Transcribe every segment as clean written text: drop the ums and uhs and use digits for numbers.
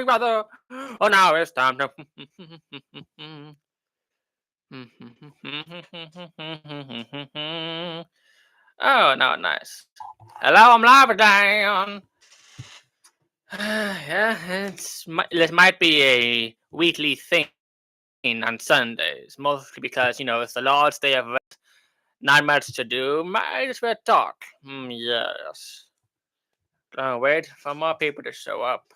brother. Oh, now it's time to. Oh, no, nice. Hello, I'm live again. Yeah, this might be a weekly thing on Sundays, mostly because it's the Lord's Day of rest. Not much to do. Might as well talk. Yes. Wait for more people to show up.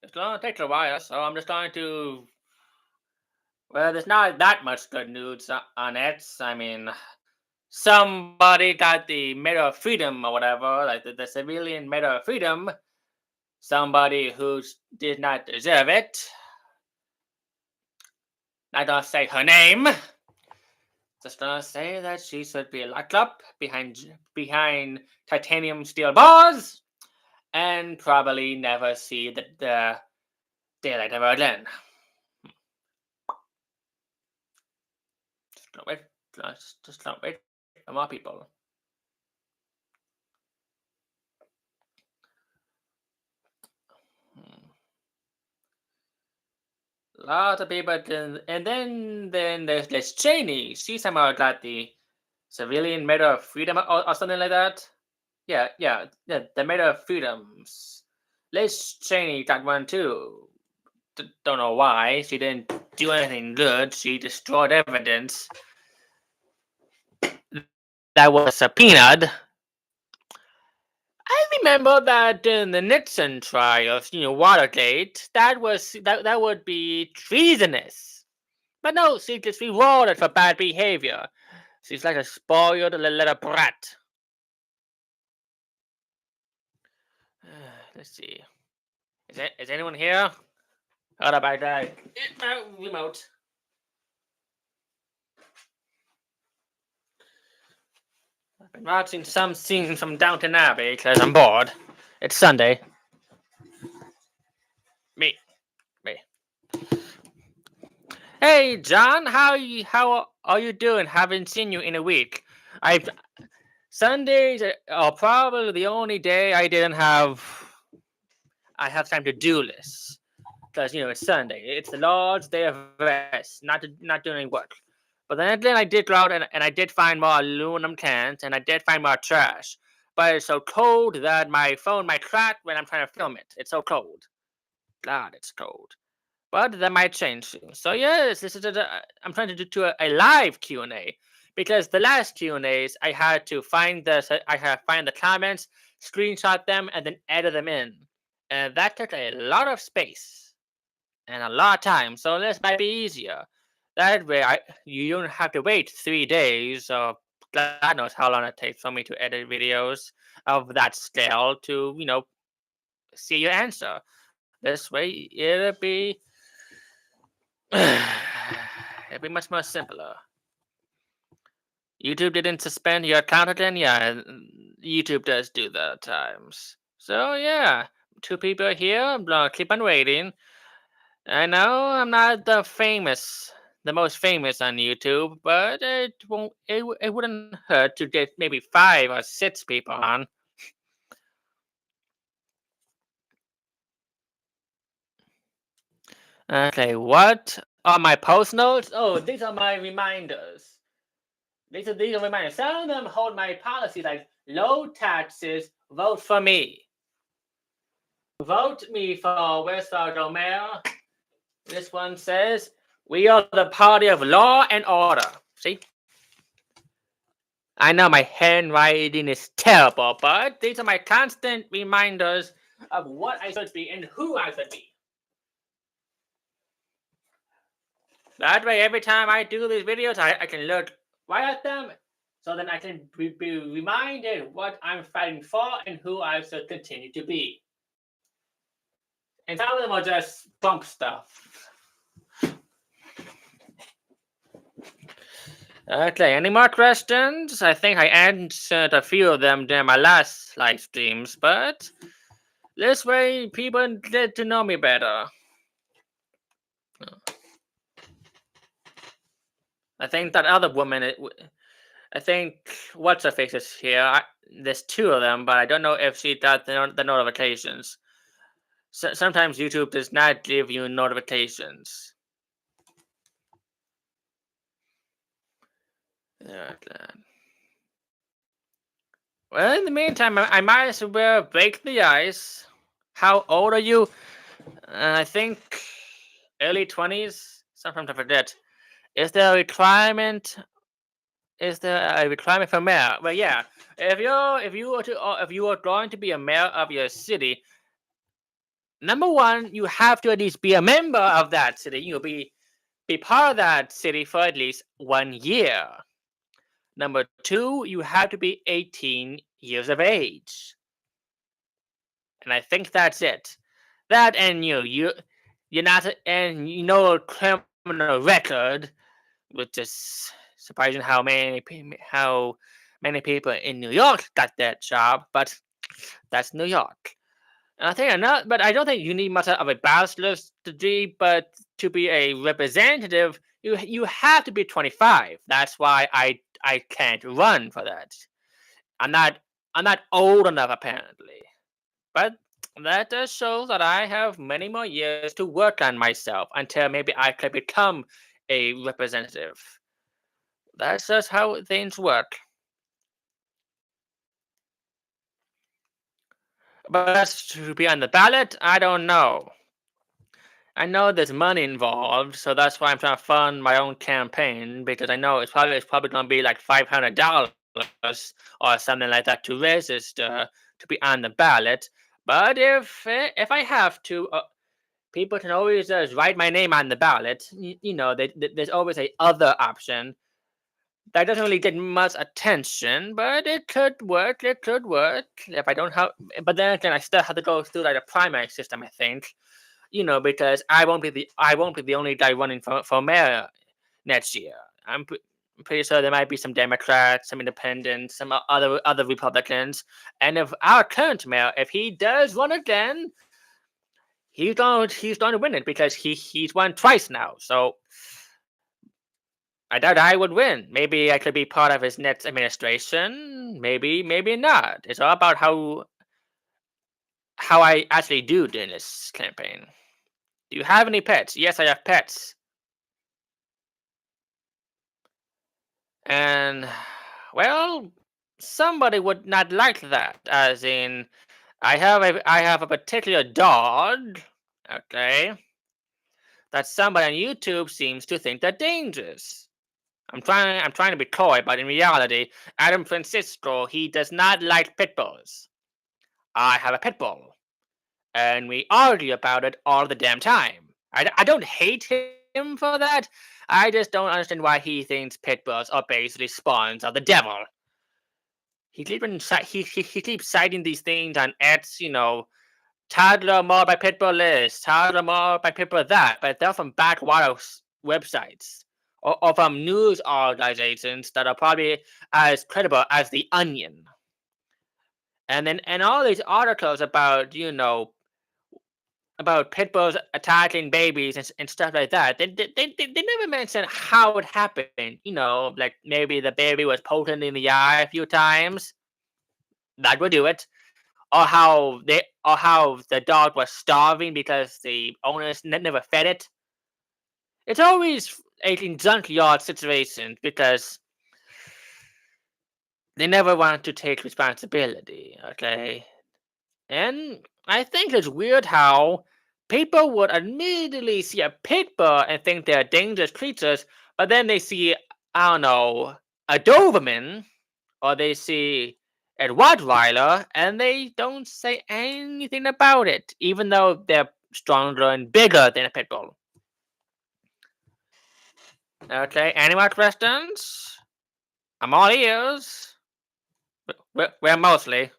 It's gonna take a while, so I'm just going to. Well, there's not that much good news on it. I mean, somebody got the Medal of Freedom or whatever, like the civilian Medal of Freedom. Somebody who did not deserve it. Not gonna say her name. Just gonna say that she should be locked up behind titanium steel bars and probably never see the daylight ever again. Just don't wait. Just don't wait for more people. Lots of people, and then there's Liz Cheney. She somehow got the Civilian Medal of Freedom or something like that. Yeah, the Medal of Freedoms. Liz Cheney got one too. Don't know why. She didn't do anything good. She destroyed evidence that was subpoenaed. I remember that in the Nixon trials, Watergate, that would be treasonous. But no, she gets rewarded for bad behavior. She's like a spoiled little brat. Let's see. Is anyone here? Hold up, I died. Remote. I've been watching some scenes from Downton Abbey because I'm bored. It's Sunday. Me. Hey, John, how are you doing? Haven't seen you in a week. Sundays are probably the only day I have time to do this because it's Sunday. It's the Lord's Day of rest, not doing work. But then I did go out and I did find more aluminum cans and I did find more trash. But it's so cold that my phone might crack when I'm trying to film it. It's so cold. God, it's cold. But that might change soon. So yes, this is I'm trying to do a live Q&A because the last Q&As I had to find the comments, screenshot them, and then edit them in, and that took a lot of space and a lot of time. So this might be easier. That way, you don't have to wait 3 days or God knows how long it takes for me to edit videos of that scale to see your answer. This way, it'd be much more simpler. YouTube didn't suspend your account again? Yeah, YouTube does do that at times. So yeah, 2 people are here. I'm gonna keep on waiting. I know I'm not the most famous on YouTube, but it wouldn't hurt to get maybe 5 or 6 people on. Okay, what are my post notes? Oh, these are my reminders. These are reminders. Some of them hold my policy like low taxes, vote for me. Vote me for West Mayor. This one says, we are the party of law and order. See? I know my handwriting is terrible, but these are my constant reminders of what I should be and who I should be. That way, every time I do these videos, I can look right at them, so then I can be reminded what I'm fighting for and who I should continue to be. And some of them are just bump stuff. Okay, any more questions? I think I answered a few of them during my last live streams, but this way people get to know me better. I think that other woman, I think what's her face is here. There's two of them, but I don't know if she does the notifications. Sometimes YouTube does not give you notifications. Yeah. Well, in the meantime, I might as well break the ice. How old are you? I think early 20s. Sometimes I forget. Is there a requirement? Is there a requirement for mayor? Well, yeah. If you are going to be a mayor of your city, number one, you have to at least be a member of that city. You'll be part of that city for at least 1 year. Number two, you have to be 18 years of age. And I think that's it. That and you're not and criminal record, which is surprising how many people in New York got that job, but that's New York. And I think but I don't think you need much of a bachelor's degree, but to be a representative, you have to be 25. That's why I can't run for that. I'm not old enough apparently. But that does show that I have many more years to work on myself until maybe I could become a representative. That's just how things work. But to be on the ballot, I don't know. I know there's money involved, so that's why I'm trying to fund my own campaign because I know it's probably going to be like $500 or something like that to register to be on the ballot. But if I have to, people can always just write my name on the ballot. There's always a other option that doesn't really get much attention, but it could work. It could work if I don't have. But then again, I still have to go through like a primary system. I think, because I won't be the only guy running for mayor next year. I'm pretty sure there might be some Democrats, some Independents, some other Republicans, and if our current mayor, if he does run again, he's going to win it because he's won twice now. So I doubt I would win. Maybe I could be part of his next administration. Maybe not. It's all about how I actually do during this campaign. Do you have any pets? Yes, I have pets. And well, somebody would not like that. As in, I have a particular dog. Okay, that somebody on YouTube seems to think they're dangerous. I'm trying to be coy, but in reality, Adam Francisco, he does not like pit bulls. I have a pit bull, and we argue about it all the damn time. I don't hate him for that. I just don't understand why he thinks pit bulls are basically spawns of the devil. He keeps citing these things on X, toddler mauled by pit bull this, toddler mauled by pit bull that, but they're from backwater websites or from news organizations that are probably as credible as The Onion. And all these articles about about pit bulls attacking babies and stuff like that. They never mention how it happened. Like maybe the baby was poked in the eye a few times. That would do it. Or how the dog was starving because the owners never fed it. It's always a junkyard situation because they never want to take responsibility. Okay, and I think it's weird how people would immediately see a pit bull and think they're dangerous creatures, but then they see, I don't know, a Doberman, or they see a Rottweiler, and they don't say anything about it, even though they're stronger and bigger than a pit bull. Okay, any more questions? I'm all ears. We're mostly.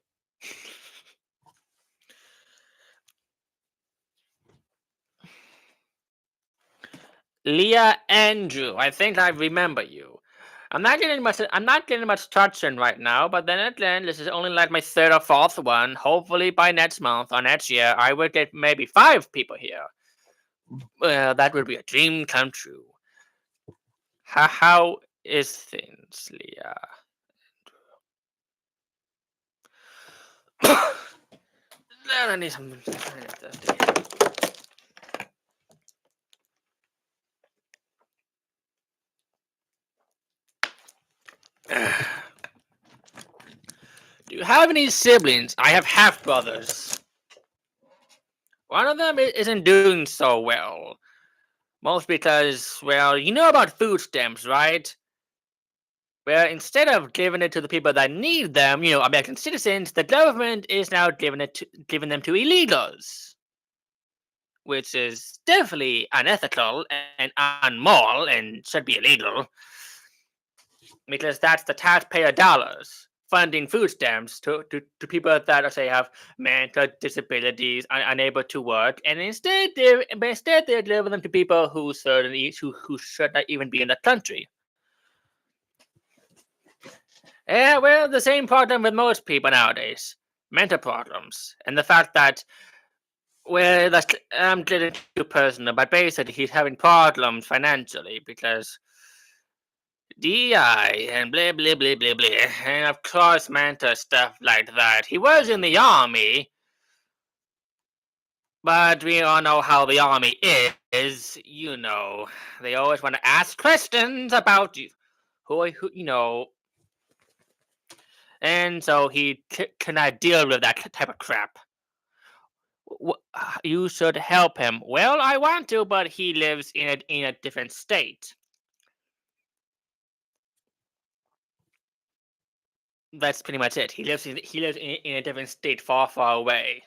Leah Andrew, I think I remember you. I'm not getting much traction right now, but then again, this is only like my third or fourth one. Hopefully by next month or next year, I will get maybe 5 people here. Well, that would be a dream come true. How is things, Leah? I need some. Do you have any siblings? I have half brothers. One of them isn't doing so well. Mostly because, well, you know about food stamps, right? Well, instead of giving it to the people that need them, American citizens, the government is now giving them to illegals, which is definitely unethical and unmoral and should be illegal, because that's the taxpayer dollars funding food stamps to people that say have mental disabilities, unable to work, and instead they're delivering them to people who should not even be in the country. Yeah, well, the same problem with most people nowadays. Mental problems. And the fact that, well, I'm getting too personal, but basically he's having problems financially because DI and blah, blah, blah, blah, blah. And of course, mental stuff like that. He was in the army, but we all know how the army is. They always want to ask questions about you. Who. And so he cannot deal with that type of crap. You should help him. Well, I want to, but he lives in a different state. That's pretty much it. He lives in a different state, far, far away.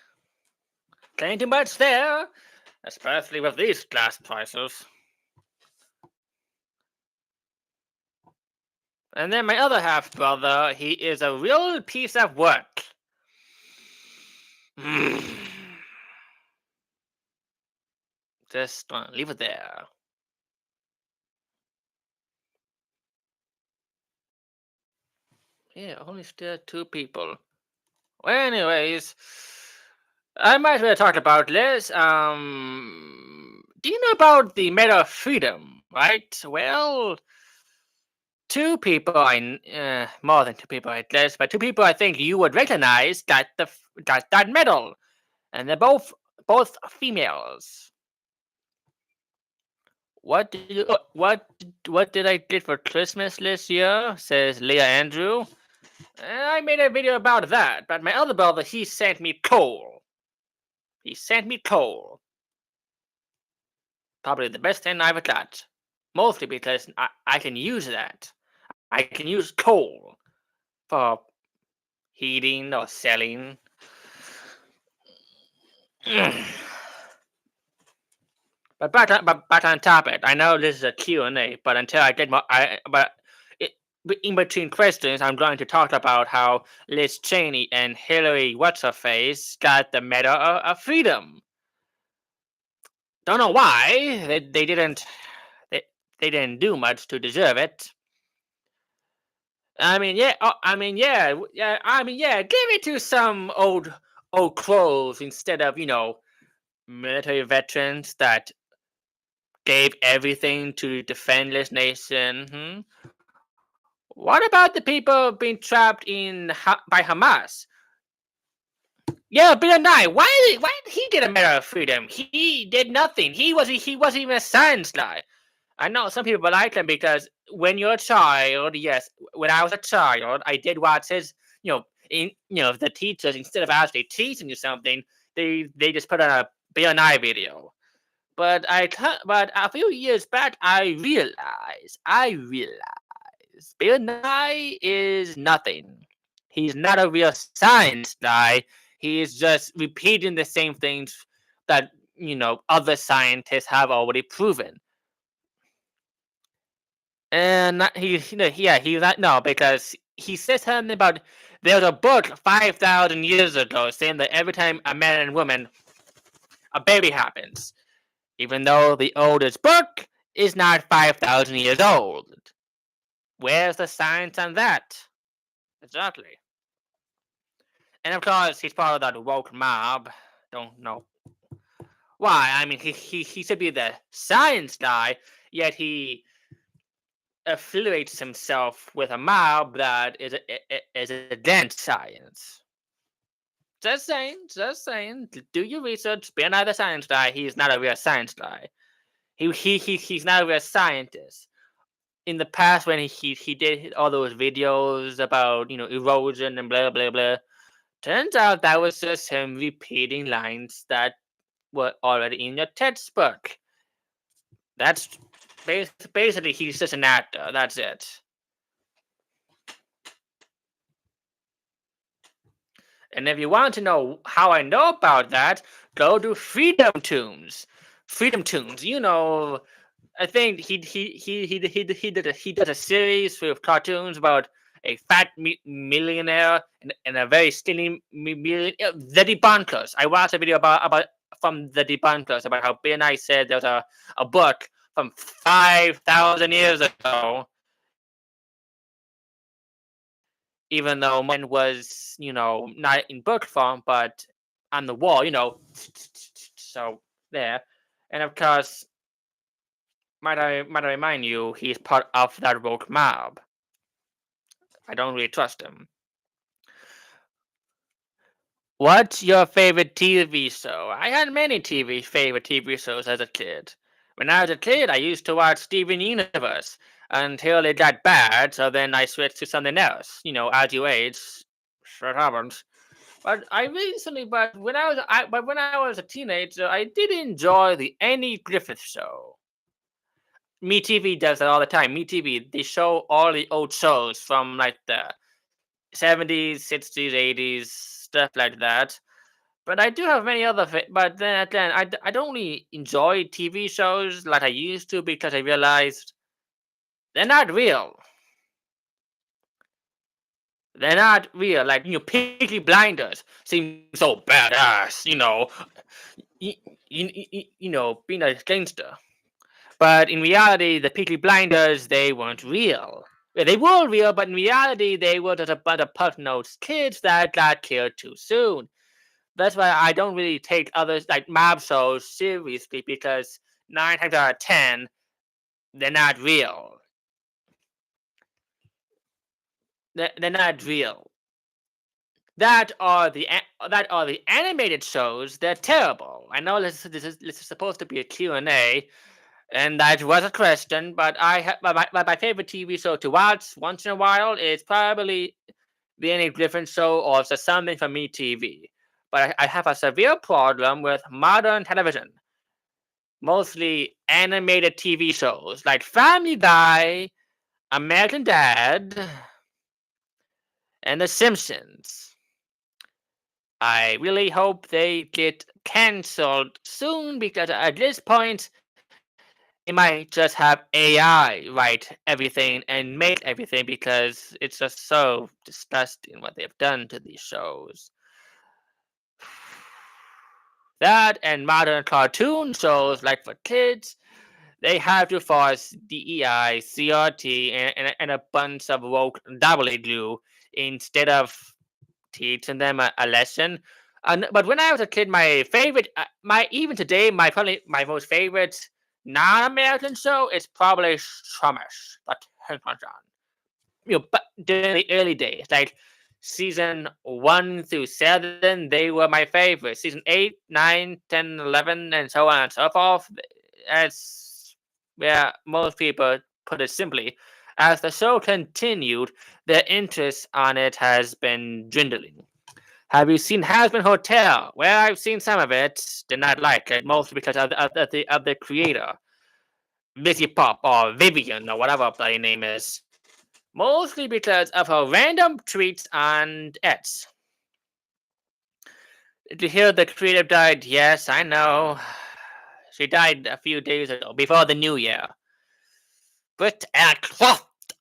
Can't do much there, especially with these gas prices. And then my other half brother, he is a real piece of work. Just leave it there. Yeah, only still 2 people. Well, anyways, I might as well talk about this. Do you know about the Medal of Freedom, right? Well, 2 people, more than 2 people, I guess, but 2 people I think you would recognize got that medal, and they're both females. What did you what did I get for Christmas this year? Says Leah Andrew. I made a video about that, but my other brother, he sent me coal. He sent me coal. Probably the best thing I ever got. Mostly because I can use that. I can use coal for heating or selling. But back on topic. I know this is a Q&A, but until I get more, in between questions, I'm going to talk about how Liz Cheney and Hillary What's-Her-Face got the Medal of Freedom. Don't know why they didn't do much to deserve it. Give it to some old crows instead of military veterans that gave everything to defend this nation. What about the people being trapped by Hamas? Yeah, Bill Nye. Why did he get a Medal of Freedom? He did nothing. He wasn't even a science guy. I know some people like him because when you're a child, yes, when I was a child, I did watch his, the teachers, instead of actually teaching you something, they just put on a Bill Nye video. But a few years back, I realized Bill Nye is nothing. He's not a real science guy. He is just repeating the same things that other scientists have already proven. And he's not, no, because he says something about there's a book 5,000 years ago saying that every time a man and woman, a baby happens, even though the oldest book is not 5,000 years old. Where's the science on that? Exactly. And of course, he's part of that woke mob. Don't know why. I mean, he should be the science guy, yet he affiliates himself with a mob that is against science. Just saying, just saying. Do your research. Be another science guy. He's not a real science guy. He's not a real scientist. In the past, when he did all those videos about erosion and blah blah blah, turns out that was just him repeating lines that were already in your textbook. That's basically he's just an actor. That's it. And if you want to know how I know about that, go to Freedom Tunes. Freedom Tunes. I think he did a series with cartoons about a fat millionaire and a very skinny millionaire. The Debunkers. I watched a video about from the Debunkers about how Ben I said there was a book from 5,000 years ago, even though mine was not in book form but on the wall. So there, and of course. Might I remind you, he's part of that woke mob. I don't really trust him. What's your favorite TV show? I had many favorite TV shows as a kid. When I was a kid, I used to watch Steven Universe until it got bad, so then I switched to something else. As you age, shit happens. But when I was a teenager, I did enjoy the Annie Griffith Show. MeTV does that all the time. MeTV, they show all the old shows from like the 70s, 60s, 80s, stuff like that. But I do have many other. But then again, I don't really enjoy TV shows like I used to because I realized they're not real. They're not real. Like Peaky Blinders seem so badass. Being a gangster. But in reality, the Peaky Blinders, they weren't real. They were real, but in reality, they were just a bunch of pug-nosed kids that got killed too soon. That's why I don't really take others like mob shows seriously because 9 times out of 10, they're not real. They're not real. That are the animated shows. They're terrible. I know this is supposed to be a Q&A, and that was a question, but my favorite TV show to watch once in a while is probably the Any Different Show or just something from MeTV. But I have a severe problem with modern television. Mostly animated TV shows like Family Guy, American Dad, and The Simpsons. I really hope they get cancelled soon because at this point, they might just have AI write everything and make everything because it's just so disgusting what they've done to these shows. That and modern cartoon shows like for kids, they have to force DEI, CRT, and a bunch of woke gobbledygook instead of teaching them a lesson. But when I was a kid, my favorite, even today, my most favorite non-American show is probably Shamish, but but during the early days, like season 1 through 7, they were my favorite. Season 8, 9, 10, 11, and so on and so forth. That's where most people put it simply. As the show continued, their interest on it has been dwindling. Have you seen Hazbin Hotel? Well, I've seen some of it. Did not like it, mostly because of the creator, Vicky Pop or Vivian or whatever her bloody name is. Mostly because of her random tweets on X. Did you hear the creator died? Yes, I know. She died a few days ago, before the new year. Britt Anna Croft.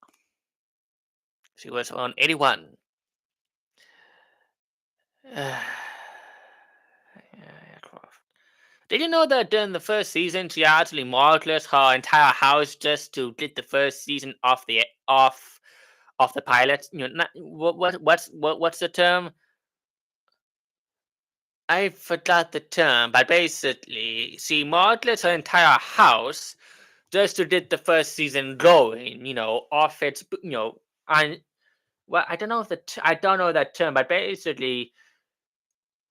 She was on 81. Did you know that during the first season she actually mortgaged her entire house just to get the first season off the pilot? What's the term? I forgot the term, but basically she mortgaged her entire house just to get the first season going. Off its on. Well, I don't know that term, but basically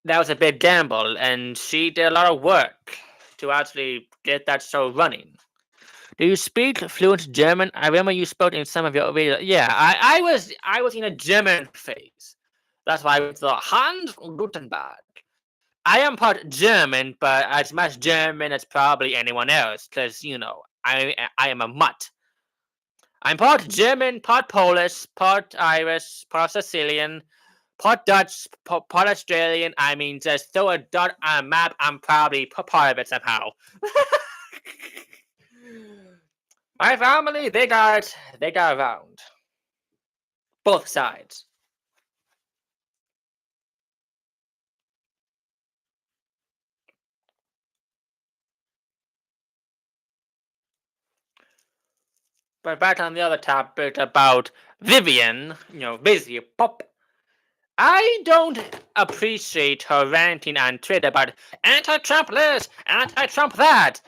that was a big gamble, and she did a lot of work to actually get that show running. Do you speak fluent German? I remember you spoke in some of your videos. Yeah, I was in a German phase. That's why I went to the Hans Gutenberg. I am part German, but as much German as probably anyone else, because I am a mutt. I'm part German, part Polish, part Irish, part Sicilian, part Dutch, part Australian. I mean, just throw a dot on a map. I'm probably part of it somehow. My family, they got around. Both sides. But back on the other topic about Vivian, busy pop. I don't appreciate her ranting on Twitter about anti-Trump this, anti-Trump that.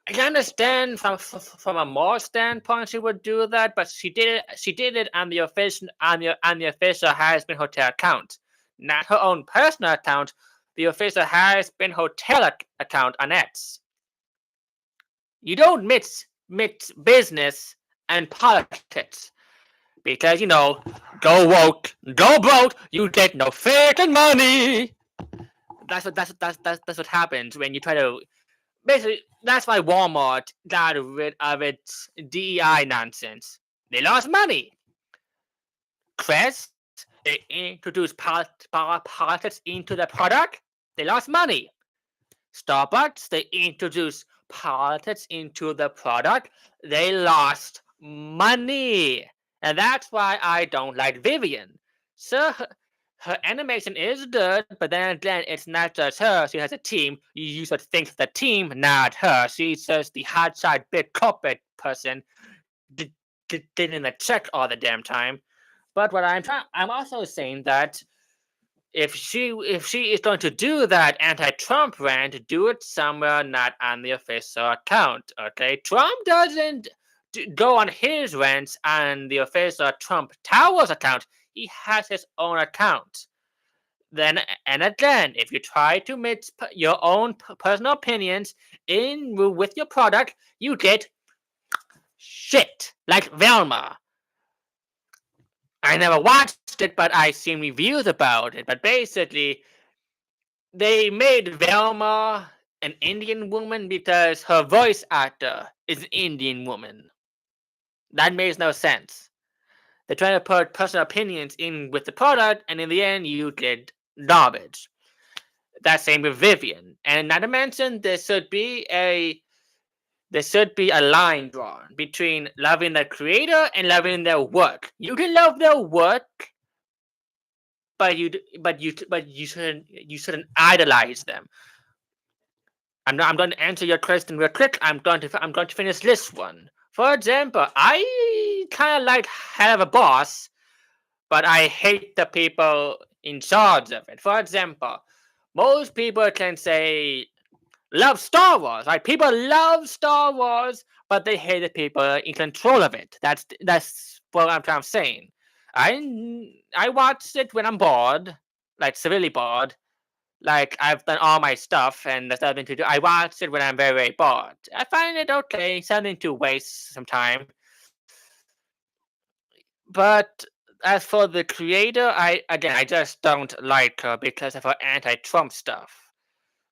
I understand from a moral standpoint she would do that, but she did it. She did it on the official Harrisburg Hotel account, not her own personal account. The official Harrisburg Hotel account on X. You don't mix business and politics because go woke, go broke. You get no freaking money. That's what happens when you try to. Basically, that's why Walmart got rid of its DEI nonsense. They lost money. Crest, they introduced politics into the product. They lost money. Starbucks, they introduced politics into the product. They lost money. And that's why I don't like Vivian. So her animation is good, but then again, it's not just her. She has a team. You should think the team, not her. She's just the hotshot big corporate person, getting a check all the damn time. But what I'm also saying that if she is going to do that anti-Trump rant, do it somewhere not on the official account. Okay, Trump doesn't go on his rants on the official Trump Towers account. He has his own account. Then and again, if you try to mix your own personal opinions in with your product, you get shit like Velma. I never watched it, but I've seen reviews about it. But basically, they made Velma an Indian woman because her voice actor is an Indian woman. That makes no sense. They're trying to put personal opinions in with the product, and in the end, you get garbage. That same with Vivian. And not to mention, there should be a line drawn between loving the creator and loving their work. You can love their work, but you shouldn't idolize them. I'm going to answer your question real quick. I'm going to finish this one. For example, I kind of like Have a Boss, but I hate the people in charge of it. For example, most people can say love Star Wars, right? People love Star Wars, but they hate the people in control of it. That's what I'm saying. I watch it when I'm bored, like severely bored. Like I've done all my stuff and there's nothing to do. I watch it when I'm very, very bored. I find it okay, something to waste some time. But as for the creator, I just don't like her because of her anti-Trump stuff.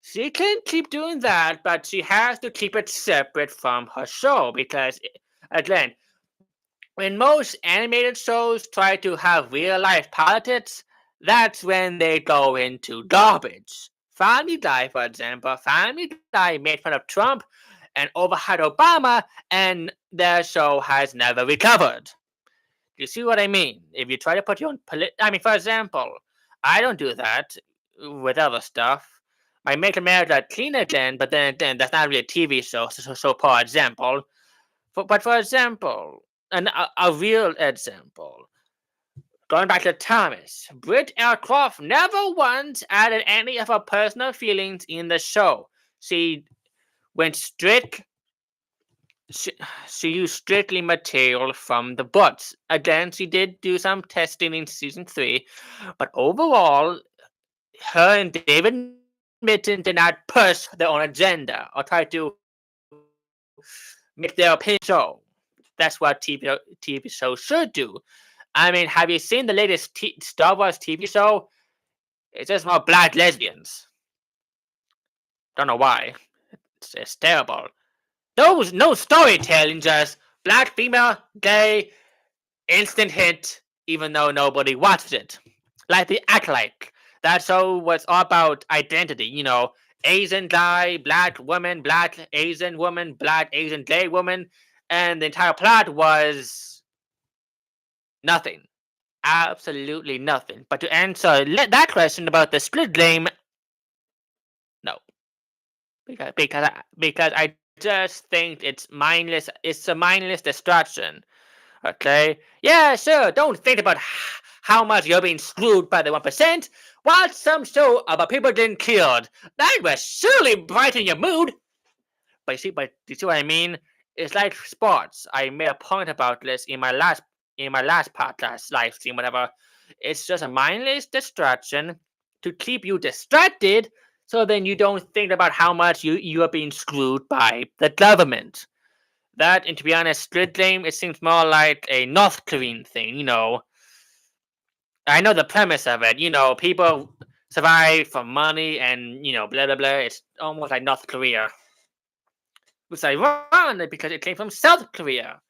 She can keep doing that, but she has to keep it separate from her show because, again, when most animated shows try to have real life politics, that's when they go into garbage. Family Guy, for example, Family Guy made fun of Trump and overhyped Obama, and their show has never recovered. You see what I mean? If you try to put your own for example, I don't do that with other stuff. I Make America Clean Again, but then again, that's not really a TV show. So for example, but for example, a real example, going back to Thomas, Britt Aircroft never once added any of her personal feelings in the show. She went strict. She used strictly material from the books. Again, she did do some testing in season 3, but overall, her and David Mitton did not push their own agenda or try to make their opinion show. That's what TV shows should do. I mean, have you seen the latest Star Wars TV show? It's just about black lesbians. Don't know why. It's terrible. No storytelling, just black female, gay, instant hit, even though nobody watched it. Like the Acolyte. That show was all about identity, Asian guy, black woman, black Asian woman, black Asian gay woman, and the entire plot was nothing. Absolutely nothing. But to answer that question about the Squid Game, no. Because I just think it's mindless. It's a mindless distraction. Okay? Yeah, sure. Don't think about how much you're being screwed by the 1%. Watch some show about people getting killed. That will surely brighten your mood. But you see what I mean? It's like sports. I made a point about this in my last podcast, live stream, whatever. It's just a mindless distraction to keep you distracted, so then you don't think about how much you are being screwed by the government. That, and to be honest, Squid Game, it seems more like a North Korean thing, I know the premise of it, people survive for money and, blah, blah, blah. It's almost like North Korea. Which is ironic because it came from South Korea.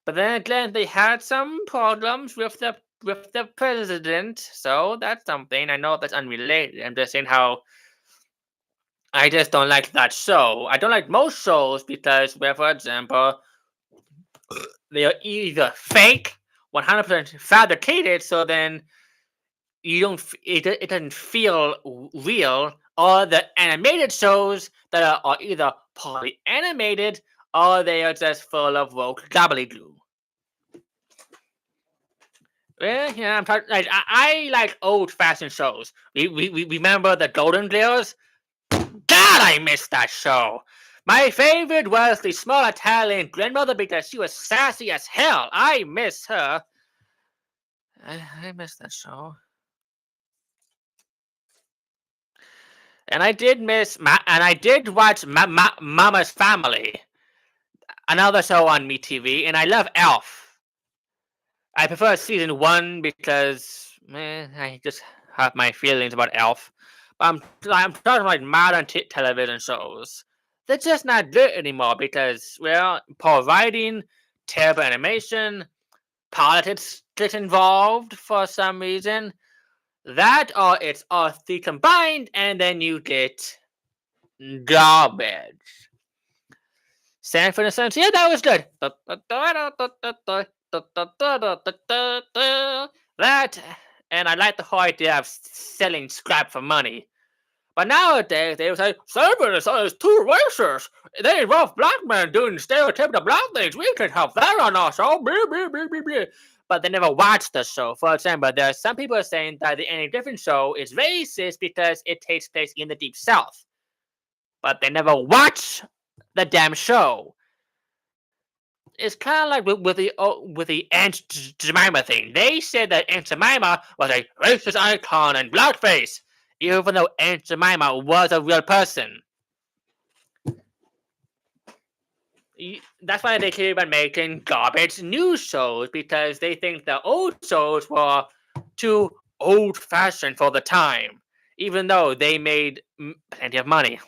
But then again, they had some problems with the president, so that's something. I know that's unrelated. I'm just saying how I just don't like that show. I don't like most shows because, for example, they are either fake, 100% fabricated, so then you don't. It doesn't feel real. Or the animated shows that are either poorly animated or they are just full of woke gobbledygook. Well, yeah, I'm talking. I like old-fashioned shows. We remember the Golden Girls. God, I missed that show. My favorite was the small Italian grandmother because she was sassy as hell. I miss her. I miss that show. And I did watch Mama's Family, another show on MeTV, and I love Elf. I prefer season 1 because I just have my feelings about Elf. But I'm talking like modern television shows. They're just not good anymore because, poor writing, terrible animation, politics get involved for some reason. That or it's all three combined, and then you get garbage. Sanford and Sons, yeah, that was good. That, and I like the whole idea of selling scrap for money. But nowadays, they would say, Sanford and Sons is too racist. They involve black men doing stereotypical black things. We can have that on our show. But they never watched the show. For example, there are some people saying that the Any Different show is racist because it takes place in the Deep South. But they never watch the damn show. It's kind of like with the Aunt Jemima thing. They said that Aunt Jemima was a racist icon and blackface, even though Aunt Jemima was a real person. That's why they keep on making garbage news shows, because they think the old shows were too old-fashioned for the time, even though they made plenty of money.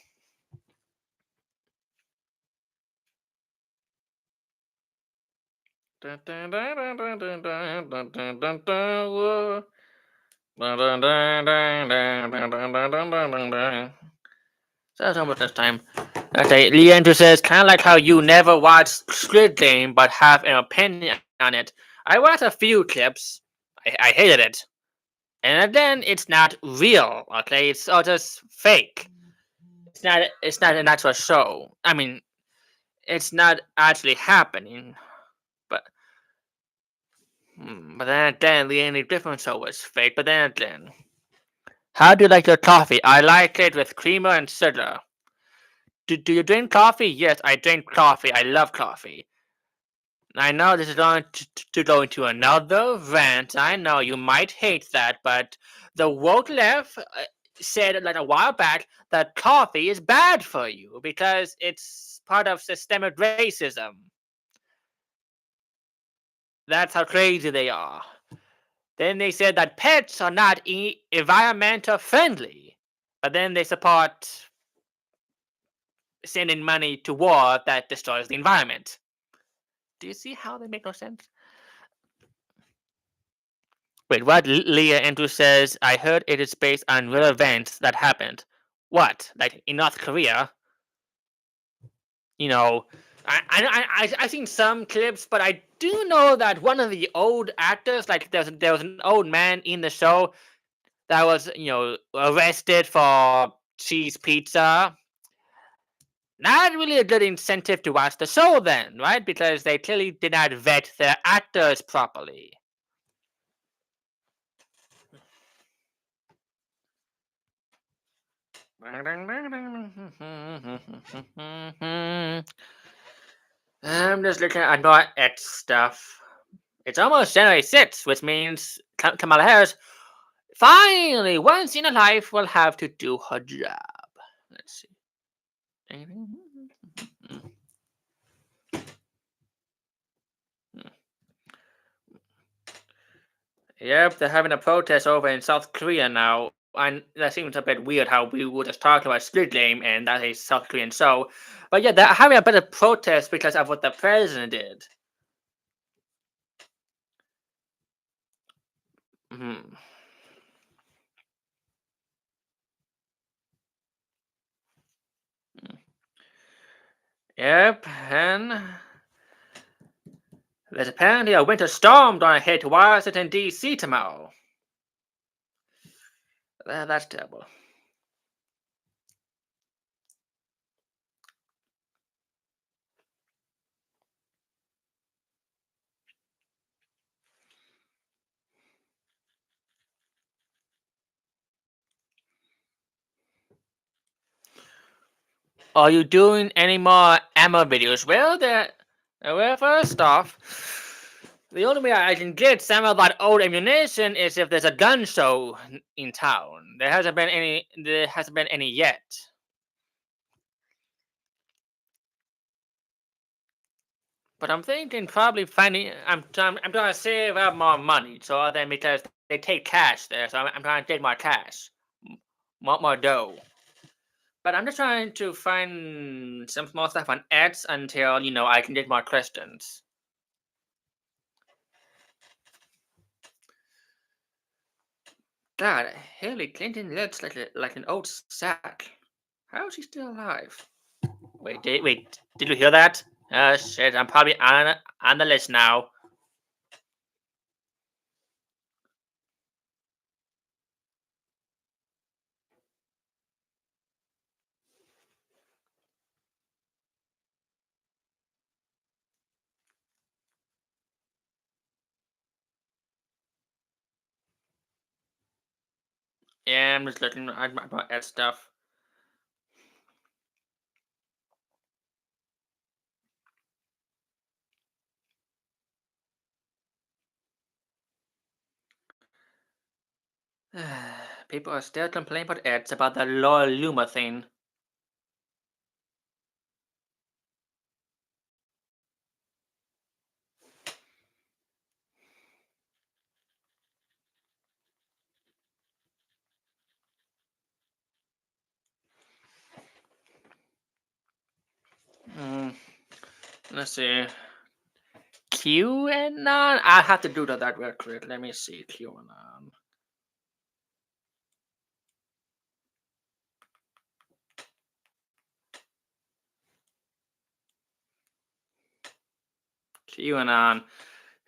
So that's almost this time. Okay, Leandro says, kind of like how you never watched Squid Game but have an opinion on it. I watched a few clips. I hated it. And then it's not real, okay? It's all just fake. It's not an actual show. I mean, it's not actually happening. But then again, the Any Different show was fake. But then again, how do you like your coffee? I like it with creamer and sugar. Do you drink coffee? Yes, I drink coffee. I love coffee. I know this is going to go into another rant. I know you might hate that, but the woke left said like a while back that coffee is bad for you because it's part of systemic racism. That's how crazy they are. Then they said that pets are not environmental friendly, but then they support sending money to war that destroys the environment. Do you see how they make no sense? Wait, what? Leah Andrews says, I heard it is based on real events that happened. What? Like in North Korea? You know, I've seen some clips, but I do know that one of the old actors, like there was an old man in the show that was, arrested for cheese pizza. Not really a good incentive to watch the show then, right? Because they clearly did not vet their actors properly. I'm just looking at more X stuff. It's almost January 6th, which means Kamala Harris finally, once in a life, will have to do her job. Let's see. Yep, they're having a protest over in South Korea now. And that seems a bit weird how we were just talking about Squid Game and that's a South Korean show. But yeah, they're having a bit of protest because of what the president did. Hmm. Yep, and there's apparently a winter storm going to hit Washington, D.C. tomorrow. That's terrible. Are you doing any more ammo videos? Well, first off, the only way I can get some of that old ammunition is if there's a gun show in town. There hasn't been any. There hasn't been any yet. But I'm thinking probably finding. I'm trying to save up more money. So then because they take cash there, so I'm trying to take more cash, more dough. But I'm just trying to find some small stuff on ads until I can get more questions. God, Hillary Clinton looks like an old sack. How is she still alive? Wait, did you hear that? Shit, I'm probably on the list now. Yeah, I'm just looking at my ad stuff. People are still complaining about ads about the Laura Luma thing. Let's see. QAnon? I have to do that real quick. Let me see. QAnon. QAnon.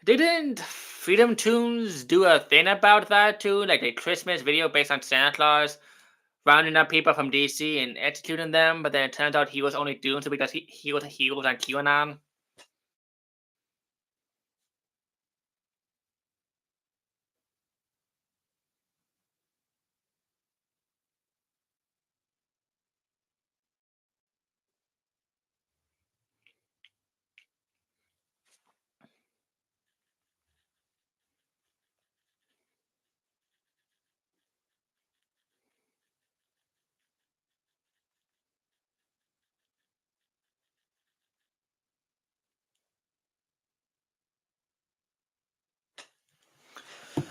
Didn't Freedom Tunes do a thing about that too? Like a Christmas video based on Santa Claus rounding up people from DC and executing them, but then it turns out he was only doing so because he was on QAnon.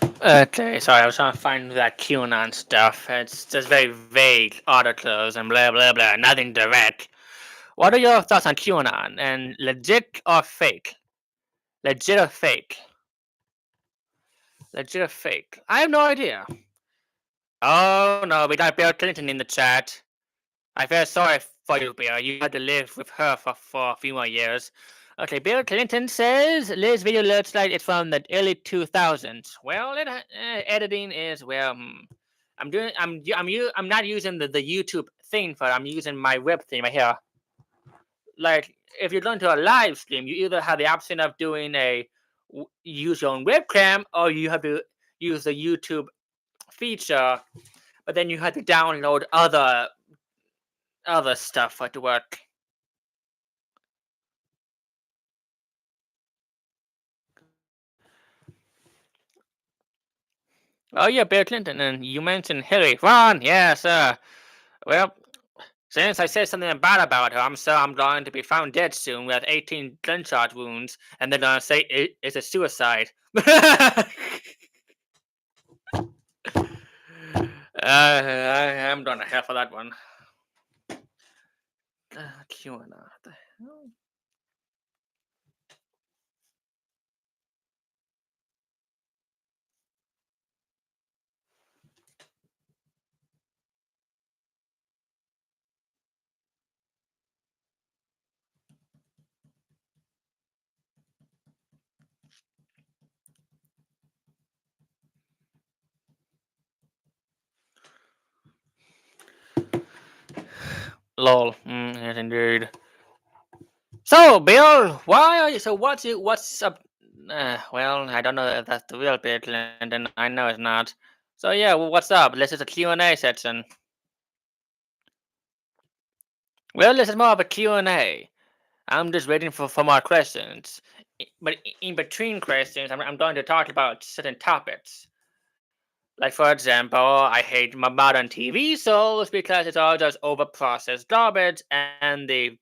Okay, sorry, I was trying to find that QAnon stuff. It's just very vague articles and blah blah blah, nothing direct. What are your thoughts on QAnon and legit or fake? Legit or fake? Legit or fake? I have no idea. Oh no, we got Bill Clinton in the chat. I feel sorry for you, Bill. You had to live with her for a few more years. Okay, Bill Clinton says Liz video looks like it's from the early 2000s. Well, editing is I'm doing. I'm not using the YouTube thing for it. I'm using my web thing right here. Like if you're going to a live stream, you either have the option of doing use your own webcam, or you have to use the YouTube feature. But then you have to download other stuff for it to work. Oh yeah, Bill Clinton, and you mentioned Hillary. Ron, yes, sir. Well, since I said something bad about her, I'm going to be found dead soon with 18 gunshot wounds, and they're gonna say it's a suicide. I'm gonna hell for that one. QAnon. What the hell? Lol. Yes, indeed. So, Bill, why are you? So, what's up? Well, I don't know if that's the real Bill Clinton. I know it's not. So, yeah, well, what's up? This is a Q&A section. Well, this is more of a Q&A. I'm just waiting for more questions. But in between questions, I'm going to talk about certain topics. Like, for example, I hate my modern TV shows because it's all just overprocessed garbage, and the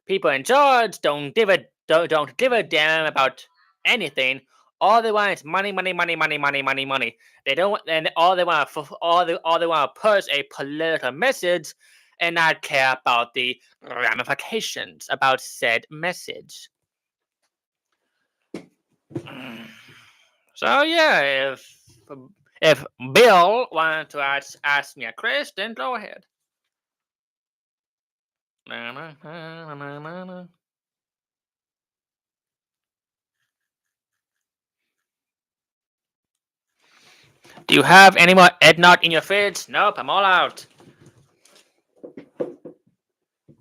people in charge don't give a damn about anything. All they want is money, money, money, money, money, money, money. They don't, and all they want all they want to push a political message, and not care about the ramifications about said message. So yeah, if Bill wanted to ask me a question, go ahead. Do you have any more eggnog in your fridge? Nope, I'm all out.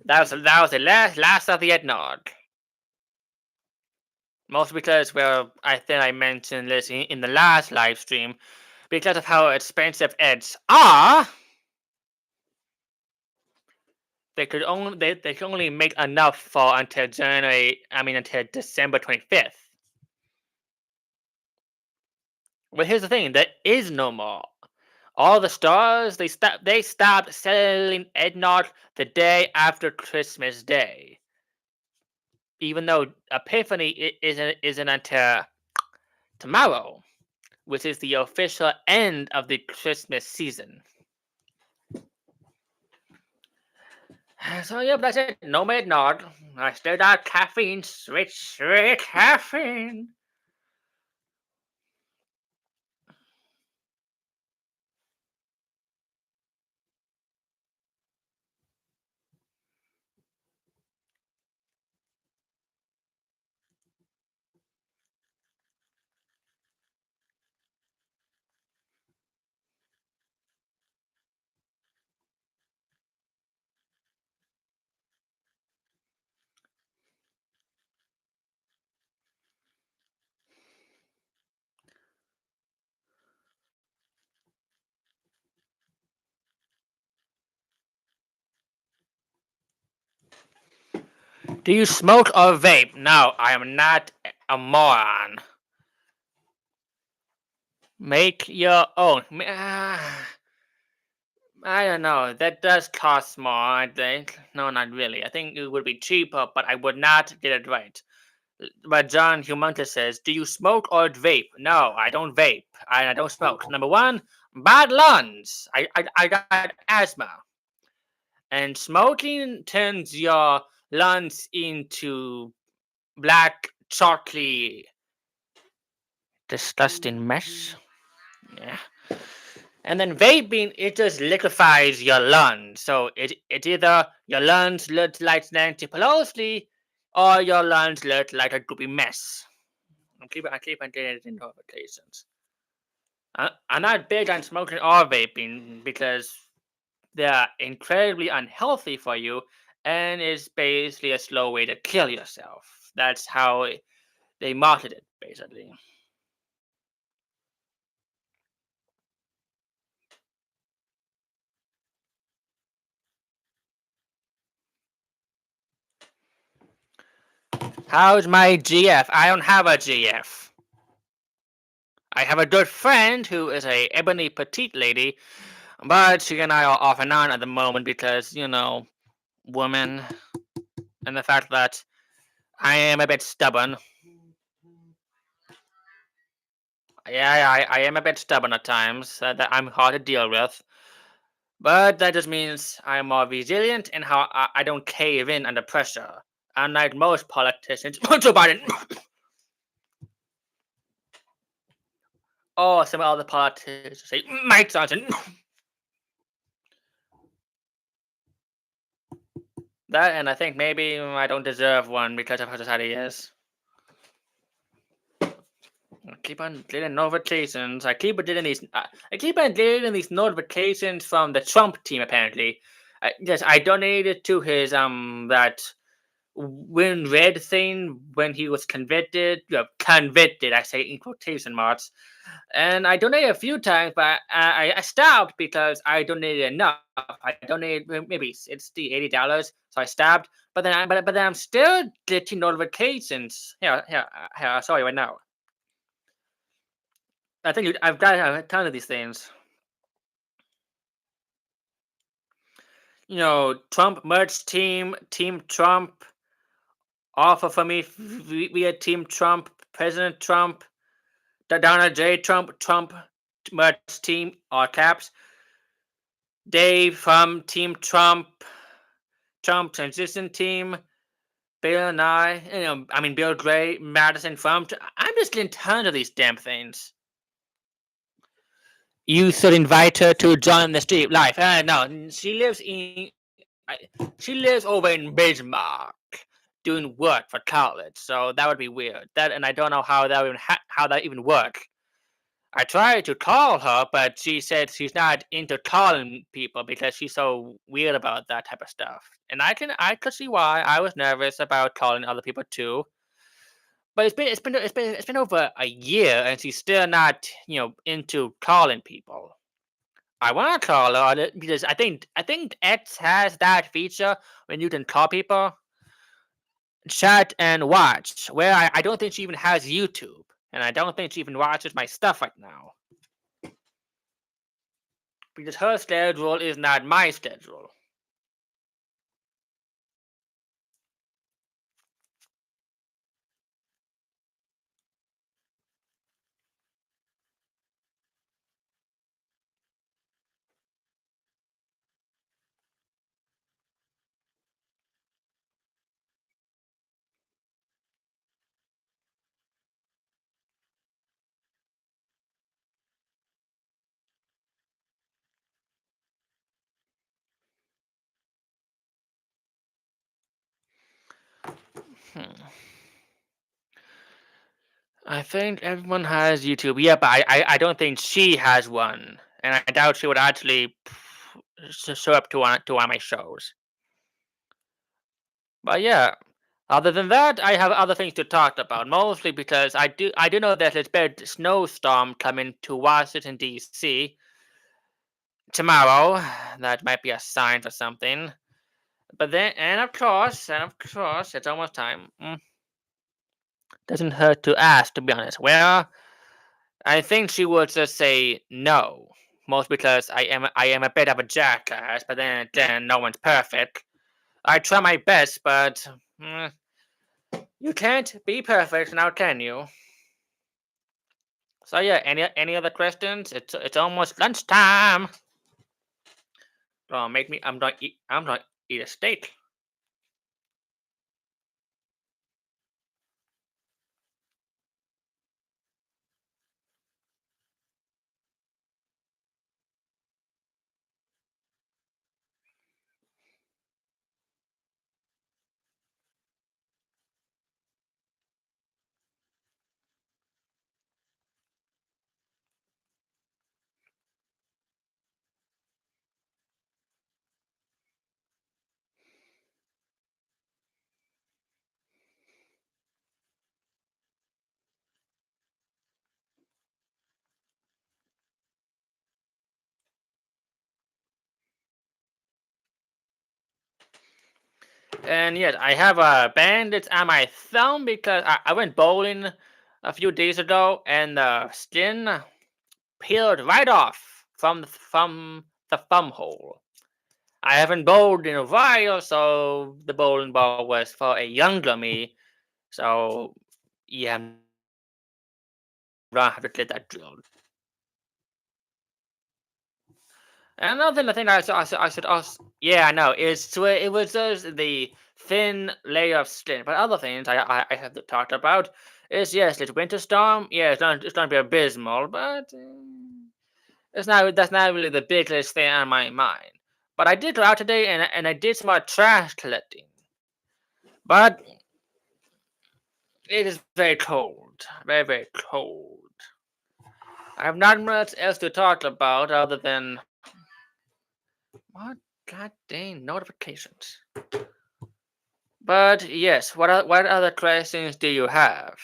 That was the last of the eggnog. Mostly because, well, I think I mentioned this in the last live stream, because of how expensive eggs are. They could only make enough for until until December 25th. But here's the thing: there is no more. All the stores they stopped selling eggnog the day after Christmas Day. Even though Epiphany isn't until tomorrow, which is the official end of the Christmas season. So yeah, that's it. No eggnog. I still got caffeine, sweet caffeine. Do you smoke or vape? No, I am not a moron. Make your own. I don't know. That does cost more, I think. No, not really. I think it would be cheaper, but I would not get it right. But John Humongous says, "Do you smoke or vape?" No, I don't vape. I don't smoke. Number one, bad lungs. I got asthma, and smoking turns your lungs into black chocolate disgusting mess. Yeah. And then vaping, it just liquefies your lungs. So it either your lungs look like Nancy Pelosi or your lungs look like a goopy mess. I keep on getting it in notifications. I'm not big on smoking or vaping because they're incredibly unhealthy for you and it's basically a slow way to kill yourself. That's how they market it, basically. How's my GF? I don't have a GF. I have a good friend who is a ebony petite lady, but she and I are off and on at the moment because, women, and the fact that I am a bit stubborn. Yeah, I am a bit stubborn at times, that I'm hard to deal with. But that just means I'm more resilient and how I don't cave in under pressure. Unlike most politicians, Joe Biden, or some other politicians, say Mike Johnson. That, and I think maybe I don't deserve one because of how society is. I keep on getting notifications. I keep on getting these notifications from the Trump team. Apparently, yes, I donated to his that win red thing when he was convicted. Convicted, I say in quotation marks. And I donated a few times, but I stopped because I donated enough. I donated maybe $60, $80, so I stopped. But then I'm still getting notifications. Here, I'll show you right now. I've got a ton of these things. Trump merch Team Trump, offer for me via Team Trump, President Trump, Donald J. Trump merch team, all caps. Dave from Team Trump, Trump transition team, Bill Nye, Bill Gray, Madison from. I'm just getting tons of these damn things. You should invite her to join the street life. No, she lives over in Bismarck doing work for college, so that would be weird. And I don't know how that even works. I tried to call her, but she said she's not into calling people because she's so weird about that type of stuff. And I could see why. I was nervous about calling other people too. But it's been over a year, and she's still not into calling people. I want to call her because I think X has that feature when you can call people, chat and watch. Where I don't think she even has YouTube, and I don't think she even watches my stuff right now because her schedule is not my schedule. Hmm. I think everyone has YouTube. Yeah, but I don't think she has one, and I doubt she would actually show up to one of my shows. But yeah, other than that, I have other things to talk about. Mostly because I do know that there's big snowstorm coming to Washington D.C. tomorrow. That might be a sign for something. But then, and of course, it's almost time. Doesn't hurt to ask, to be honest. Well, I think she would just say no. Most because I am a bit of a jackass, but then again, no one's perfect. I try my best, but You can't be perfect now, can you? So yeah, any other questions? It's almost lunchtime. Oh, make me. I'm not eat a steak. And yet, I have a bandage on my thumb because I went bowling a few days ago, and the skin peeled right off from the thumb hole. I haven't bowled in a while, so the bowling ball was for a younger me. So yeah, I'm gonna have to get that drilled. And another thing I should also, yeah, I know, it was just the thin layer of skin. But other things I have to talk about is, yes, it's winter storm. Yeah, it's gonna be abysmal, but that's not really the biggest thing on my mind. But I did go out today, and I did some more trash collecting. But it is very cold, very very cold. I have not much else to talk about other than what god dang notifications. But yes, what other questions do you have?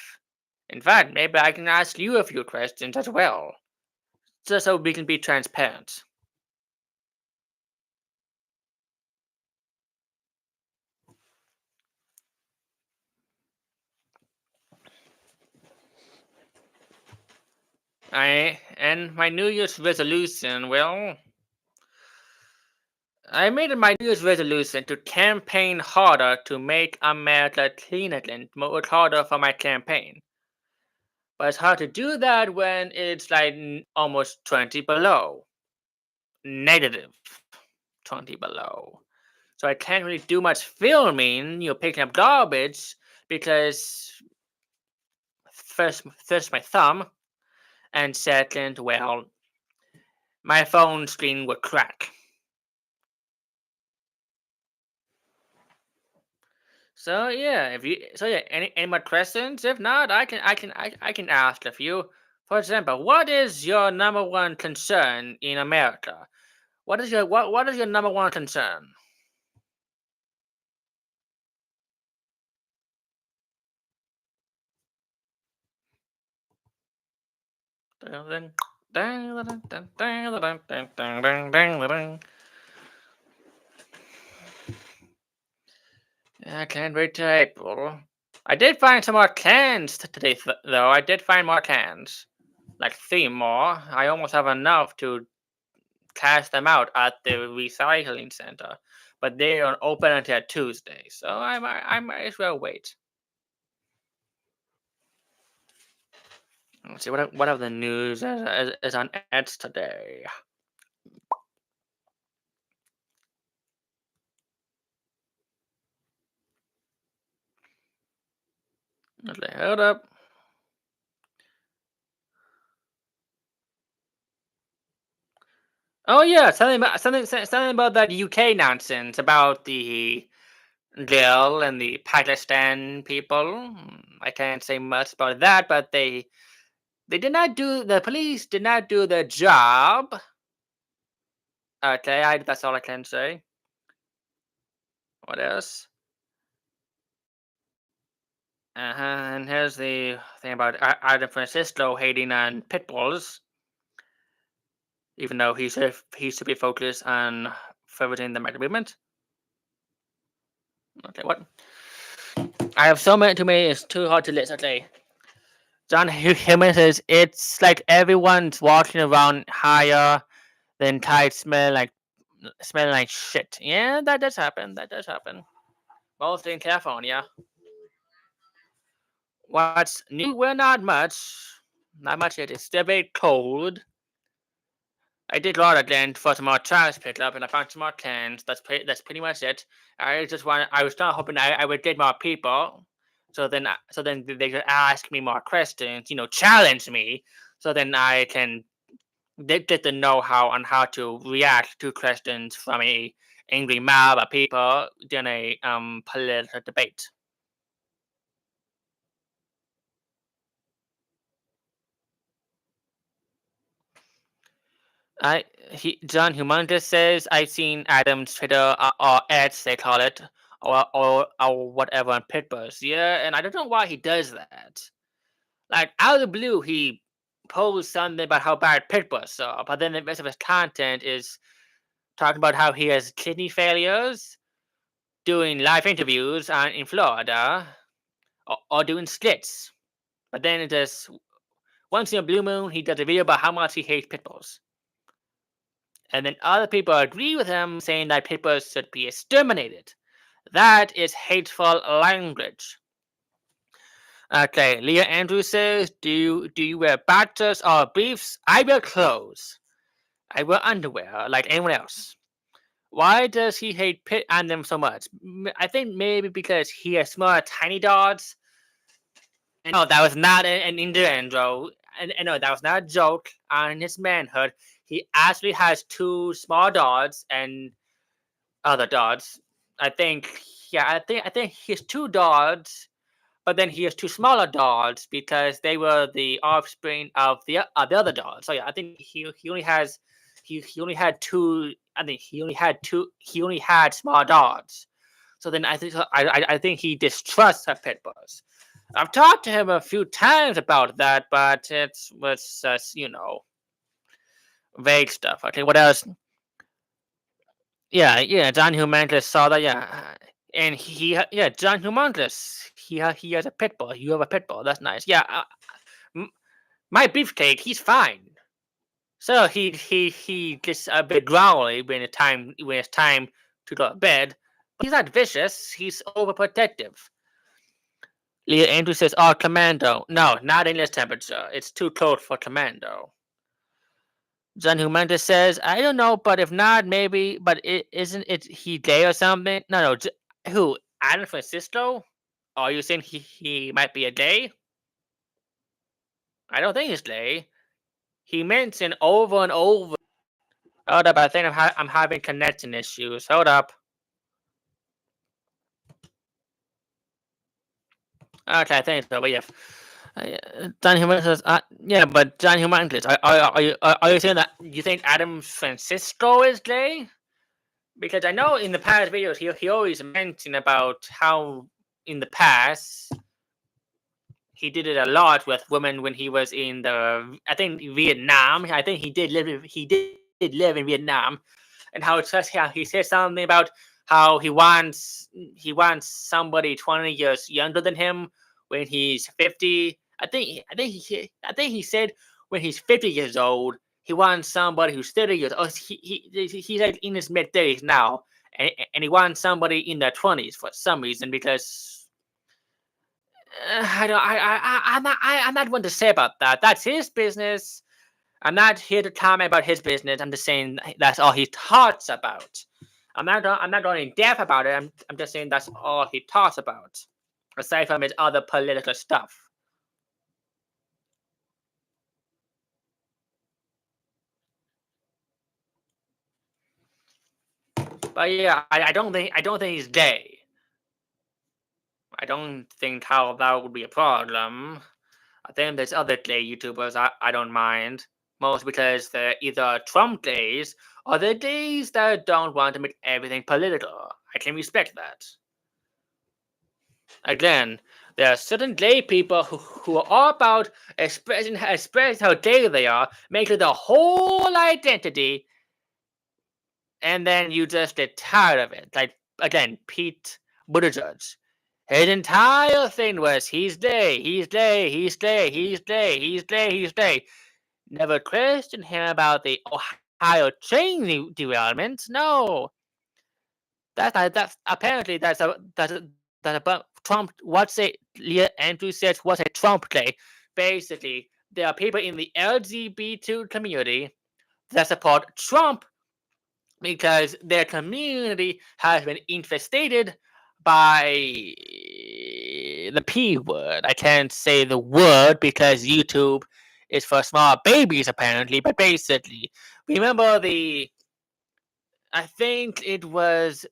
In fact, maybe I can ask you a few questions as well, just so we can be transparent. And my New Year's resolution, well, I made my New Year's resolution to campaign harder to make America clean again, work harder for my campaign. But it's hard to do that when it's like almost 20 below, negative 20 below. So I can't really do much filming, picking up garbage because first my thumb, and second, well, my phone screen would crack. So yeah, any more questions? If not, I can ask a few. For example, what is your number one concern in America? What is your number one concern? I can't wait till April. I did find some more cans today, though. I did find more cans, like three more. I almost have enough to cash them out at the recycling center, but they are open until Tuesday, so I might as well wait. Let's see what of the news is on ads today. Okay, hold up. Oh yeah, something about that UK nonsense about the girl and the Pakistan people. I can't say much about that, but they did not do the police did not do their job. Okay, that's all I can say. What else? And here's the thing about Adam Francisco hating on pit bulls, even though he should be focused on furthering the market movement. Okay, what? I have so many too many. It's too hard to list. Okay, John Hillman says it's like everyone's walking around higher than tides smelling like shit. Yeah, that does happen. That does happen. Mostly in California. What's new? Well, not much. Not much yet. It's still very cold. I did go out again for some more trash pickup, and I found some more cans. That's pretty much it. I was not hoping I would get more people, so then they could ask me more questions. Challenge me, so then I can get the know-how on how to react to questions from a angry mob of people during a political debate. I John Humongous says I've seen Adam's Twitter or ads they call it or whatever on Pitbuzz. Yeah, and I don't know why he does that. Like out of the blue, he posts something about how bad Pitbuzz are, but then the rest of his content is talking about how he has kidney failures, doing live interviews in Florida, or doing skits. But then it just once in a blue moon, he does a video about how much he hates pitbulls. And then other people agree with him, saying that pitbulls should be exterminated. That is hateful language. Okay, Leah Andrews says, do you wear boxers or briefs? I wear clothes. I wear underwear like anyone else. Why does he hate Pit and them so much? I think maybe because he has small, tiny dogs. No, that was not an innuendo. And no, that was not a joke on his manhood. He actually has two small dogs and other dogs. I think, yeah, I think he has two dogs, but then he has two smaller dogs because they were the offspring of the other dogs. So yeah, I think he only has he only had two. I think he only had two. He only had small dogs. So then I think he distrusts her pit bulls. I've talked to him a few times about that, but it was just vague stuff. Okay, what else? Yeah, John Humongous saw that. Yeah, and yeah, John Humongous. He has a pit bull. You have a pit bull. That's nice. Yeah, my beefcake. He's fine. So he gets a bit growly when it's time to go to bed. But he's not vicious. He's overprotective. Leah Andrews says, "Oh, Commando. No, not in this temperature. It's too cold for Commando." John Humongous says, "I don't know, but if not, maybe. But isn't it he gay or something? No. Who? Adam Francisco? Are you saying he might be a gay? I don't think he's gay. He mentioned over and over. Hold up, I think I'm having connection issues. Hold up. Okay, I think so. But yeah, John Humongous says, yeah, but John Humongous, are you saying that you think Adam Francisco is gay? Because I know in the past videos he always mentioned about how in the past he did it a lot with women when he was in I think Vietnam. I think he did live in Vietnam, and how it's just how he said something about how he wants somebody 20 years younger than him when he's 50. I think he said when he's 50 years old he wants somebody who's 30 years old. He's like in his mid 30s now, and he wants somebody in their 20s for some reason because I don't. I'm not one to say about that. That's his business. I'm not here to comment about his business. I'm just saying that's all he talks about. I'm not going in depth about it. I'm just saying that's all he talks about, aside from his other political stuff. But yeah, I don't think he's gay. I don't think how that would be a problem. I think there's other gay YouTubers I don't mind. Most because they're either Trump gays or they're gays that don't want to make everything political. I can respect that. Again, there are certain gay people who are all about expressing how gay they are, making it their whole identity, and then you just get tired of it. Like, again, Pete Buttigieg. His entire thing was he's gay, he's gay, he's gay, he's gay, he's gay, he's gay. Never questioned him about the Ohio train derailment. No, that's apparently that's that about Trump, what Leah Andrews says was a Trump day. Basically, there are people in the LGBT community that support Trump because their community has been infested by the P word. I can't say the word because YouTube is for small babies, apparently, but basically, remember I think it was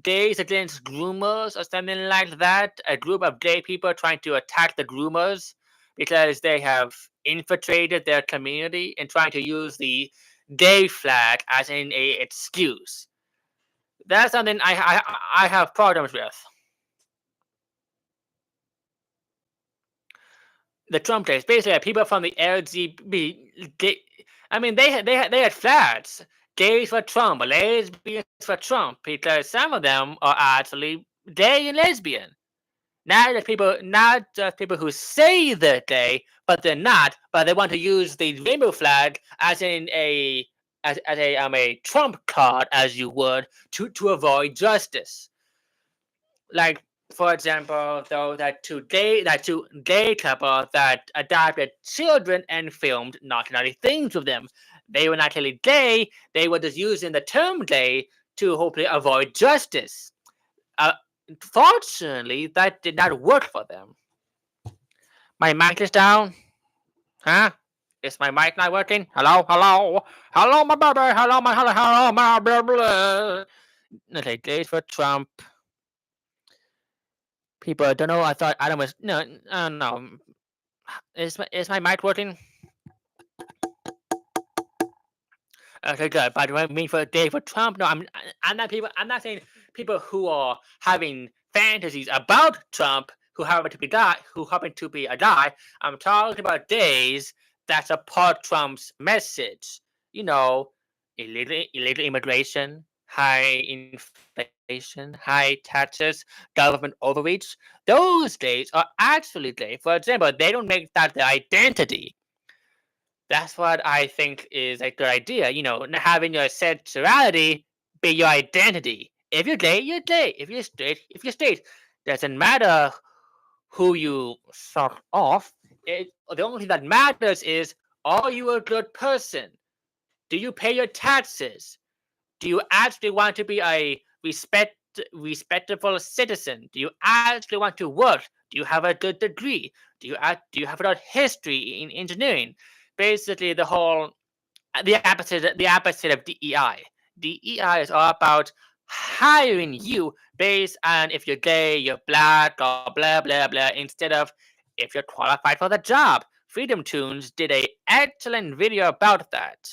Days Against Groomers or something like that. A group of gay people trying to attack the groomers because they have infiltrated their community and trying to use the gay flag as in a excuse. That's something I have problems with. The Trump days, basically, people from the LGBT. I mean, they had flags. Gays for Trump, lesbians for Trump, because some of them are actually gay and lesbian. Not just people who say they're gay, but they're not. But they want to use the rainbow flag as in a trump card, as you would, to avoid justice. Like, for example, though that two gay couple that adopted children and filmed naughty things with them. They were not really gay. They were just using the term gay to hopefully avoid justice. Fortunately, that did not work for them. My mic is down. Huh? Is my mic not working? Hello, my baby. Hello, my blah blah. Okay, days for Trump. People don't know. I thought Adam was no. Is my mic working? Okay, good. But what I mean for day for Trump, no, I'm not people. I'm not saying people who are having fantasies about Trump who happen to be a guy. I'm talking about days that support Trump's message. You know, illegal immigration, high inflation, high taxes, government overreach. Those days are actually days. For example, they don't make that their identity. That's what I think is a good idea. You know, having your sexuality be your identity. If you're gay, you're gay. If you're straight. Doesn't matter who you suck off. The only thing that matters is, are you a good person? Do you pay your taxes? Do you actually want to be a respectable citizen? Do you actually want to work? Do you have a good degree? Do you have a lot of history in engineering? Basically, the opposite of DEI. DEI is all about hiring you based on if you're gay, you're black, or blah blah blah, instead of if you're qualified for the job. Freedom Tunes did a excellent video about that,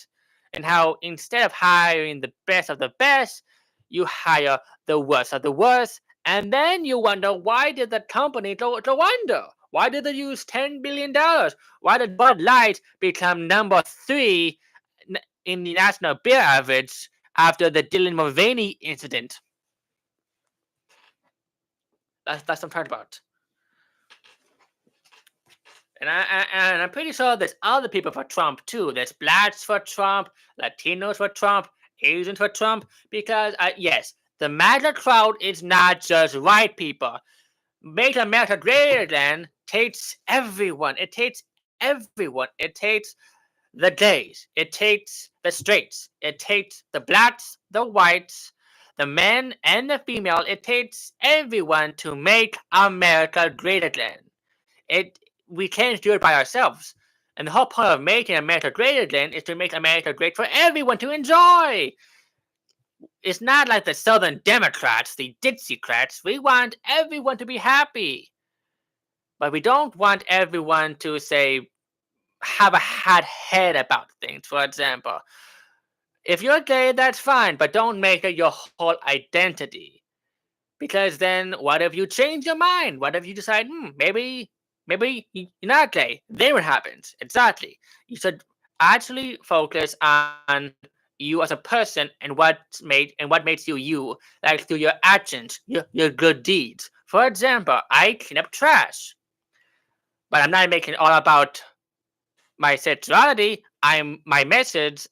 and how instead of hiring the best of the best, you hire the worst of the worst, and then you wonder, why did the company go under? Why did they use $10 billion? Why did Bud Light become number 3 in the national beer average after the Dylan Mulvaney incident? That's what I'm talking about. And I'm pretty sure there's other people for Trump too. There's blacks for Trump, Latinos for Trump, Asians for Trump. Because yes, the MAGA crowd is not just white people. Make America Great Again takes everyone. It takes everyone. It takes the gays. It takes the straights. It takes the blacks, the whites, the men, and the female. It takes everyone to make America great again. We can't do it by ourselves. And the whole point of making America great again is to make America great for everyone to enjoy. It's not like the Southern Democrats, the Dixiecrats. We want everyone to be happy. But we don't want everyone to, say, have a hot head about things. For example, if you're gay, that's fine, but don't make it your whole identity. Because then, what if you change your mind? What if you decide, maybe you're not gay? Then what happens? Exactly. You should actually focus on you as a person and what makes you you, like through your actions, your good deeds. For example, I clean up trash, but I'm not making it all about my sexuality. Our message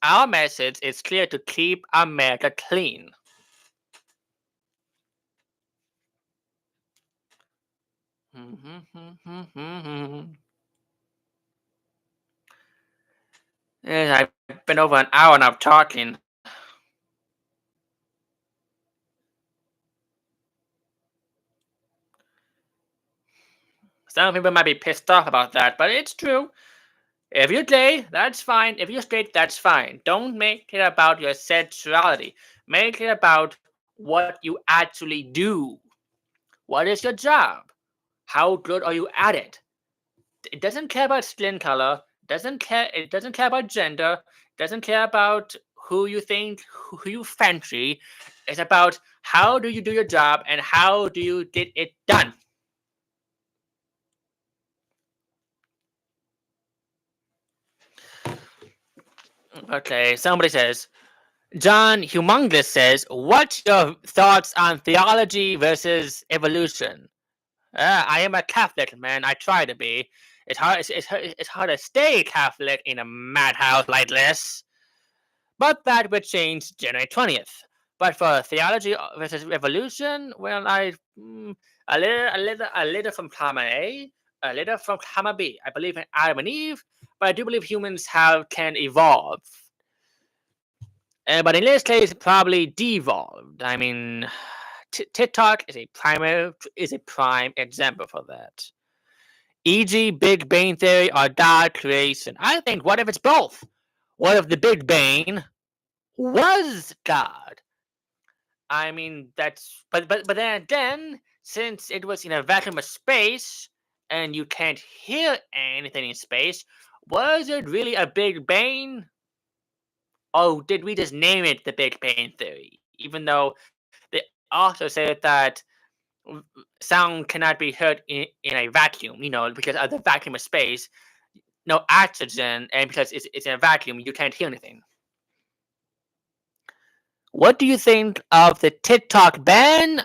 is clear: to keep America clean. Yes, I've been over an hour now talking. Some people might be pissed off about that, but it's true. If you're gay, that's fine. If you're straight, that's fine. Don't make it about your sexuality. Make it about what you actually do. What is your job? How good are you at it? It doesn't care about skin color. Doesn't care. It doesn't care about gender. Doesn't care about who you think, who you fancy. It's about how do you do your job and how do you get it done. Okay, somebody says, John Humongous says, what's your thoughts on theology versus evolution? I am a Catholic, man. I try to be. It's hard to stay Catholic in a madhouse like this. But that would change January 20th. But for theology versus evolution, well, a little from comma A, a little from comma B. I believe in Adam and Eve, but I do believe humans can evolve. But in this case, probably devolved. I mean, TikTok is a prime example for that. E.g., Big Bang Theory or God creation. I think, what if it's both? What if the Big Bang was God? I mean, but then again, since it was in a vacuum of space and you can't hear anything in space, was it really a Big Bang? Oh, did we just name it the Big Bang Theory? Even though they also said that sound cannot be heard in a vacuum, because of the vacuum of space, no oxygen, and because it's in a vacuum, you can't hear anything. What do you think of the TikTok ban?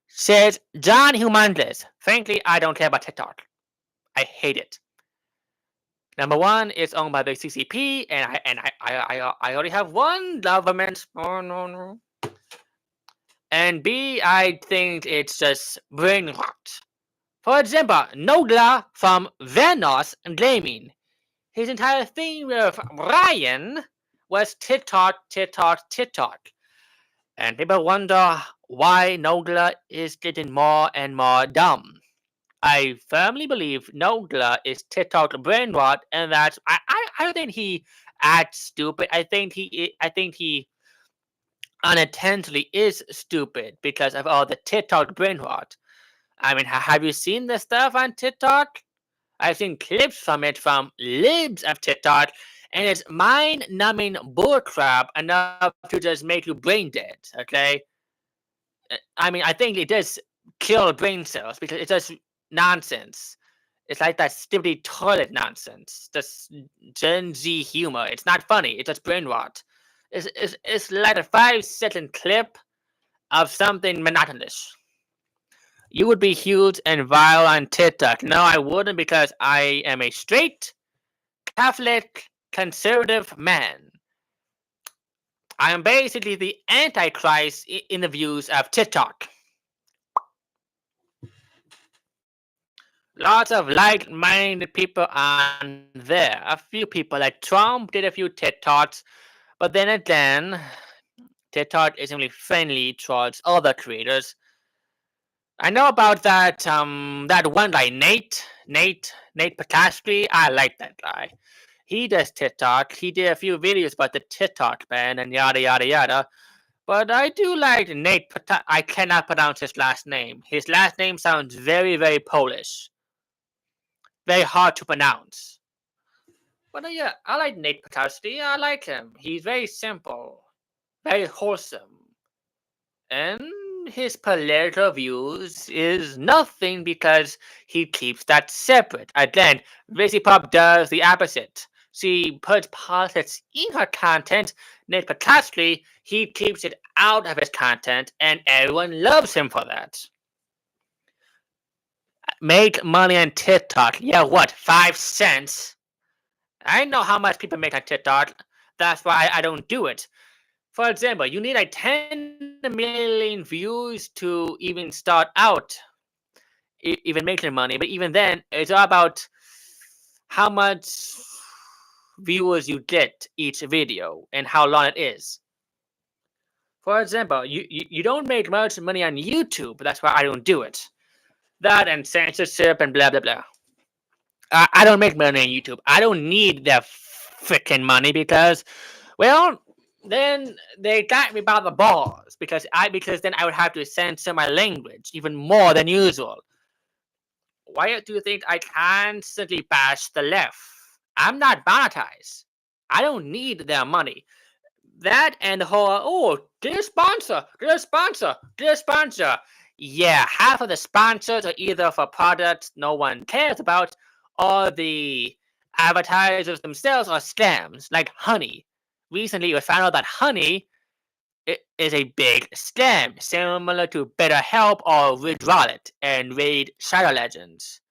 Says John Humongous. Frankly, I don't care about TikTok. I hate it. Number one, it's owned by the CCP, and I already have one government. Oh no. And B, I think it's just brain rot. For example, Nogla from Venos Gaming. His entire thing with Ryan was TikTok, TikTok, TikTok. And people wonder why Nogla is getting more and more dumb. I firmly believe Nogla is TikTok brain rot, and that's I don't think he acts stupid. I think he unintentionally is stupid because of all the TikTok brain rot. I mean, have you seen the stuff on TikTok? I've seen clips from it from libs of TikTok, and it's mind-numbing bullcrap enough to just make you brain dead. Okay, I mean, I think it does kill brain cells because it's just nonsense. It's like that stupid toilet nonsense. Just Gen Z humor. It's not funny. It's just brain rot. It's like a 5-second clip of something monotonous. You would be huge and vile on TikTok. No, I wouldn't because I am a straight, Catholic, conservative man. I am basically the Antichrist in the views of TikTok. Lots of like-minded people on there. A few people like Trump did a few TikToks, but then again, TikTok is only friendly towards other creators. I know about that one guy, Nate Patashki. I like that guy. He does TikTok. He did a few videos about the TikTok ban and yada yada yada. But I do like Nate I cannot pronounce his last name. His last name sounds very, very Polish. Very hard to pronounce. But yeah, I like Nate Patashki. I like him. He's very simple. Very wholesome. And his political views is nothing because he keeps that separate. Again, Racy Pop does the opposite. She puts politics in her content. Nate Patashki, he keeps it out of his content, and everyone loves him for that. Make money on TikTok. Yeah, what? 5 cents? I know how much people make on TikTok. That's why I don't do it. For example, you need like 10 million views to even start out even making money. But even then, it's all about how much viewers you get each video and how long it is. For example, you don't make much money on YouTube. That's why I don't do it. That and censorship and blah blah blah. I don't make money on YouTube. I don't need the freaking money because, well, then they got me by the balls because then I would have to censor my language even more than usual. Why do you think I constantly bash the left? I'm not monetized. I don't need their money. That and the whole get a sponsor, get a sponsor, get a sponsor. Yeah, half of the sponsors are either for products no one cares about, or the advertisers themselves are scams, like Honey. Recently, we found out that Honey is a big scam, similar to BetterHelp or Ridge Wallet and Raid Shadow Legends.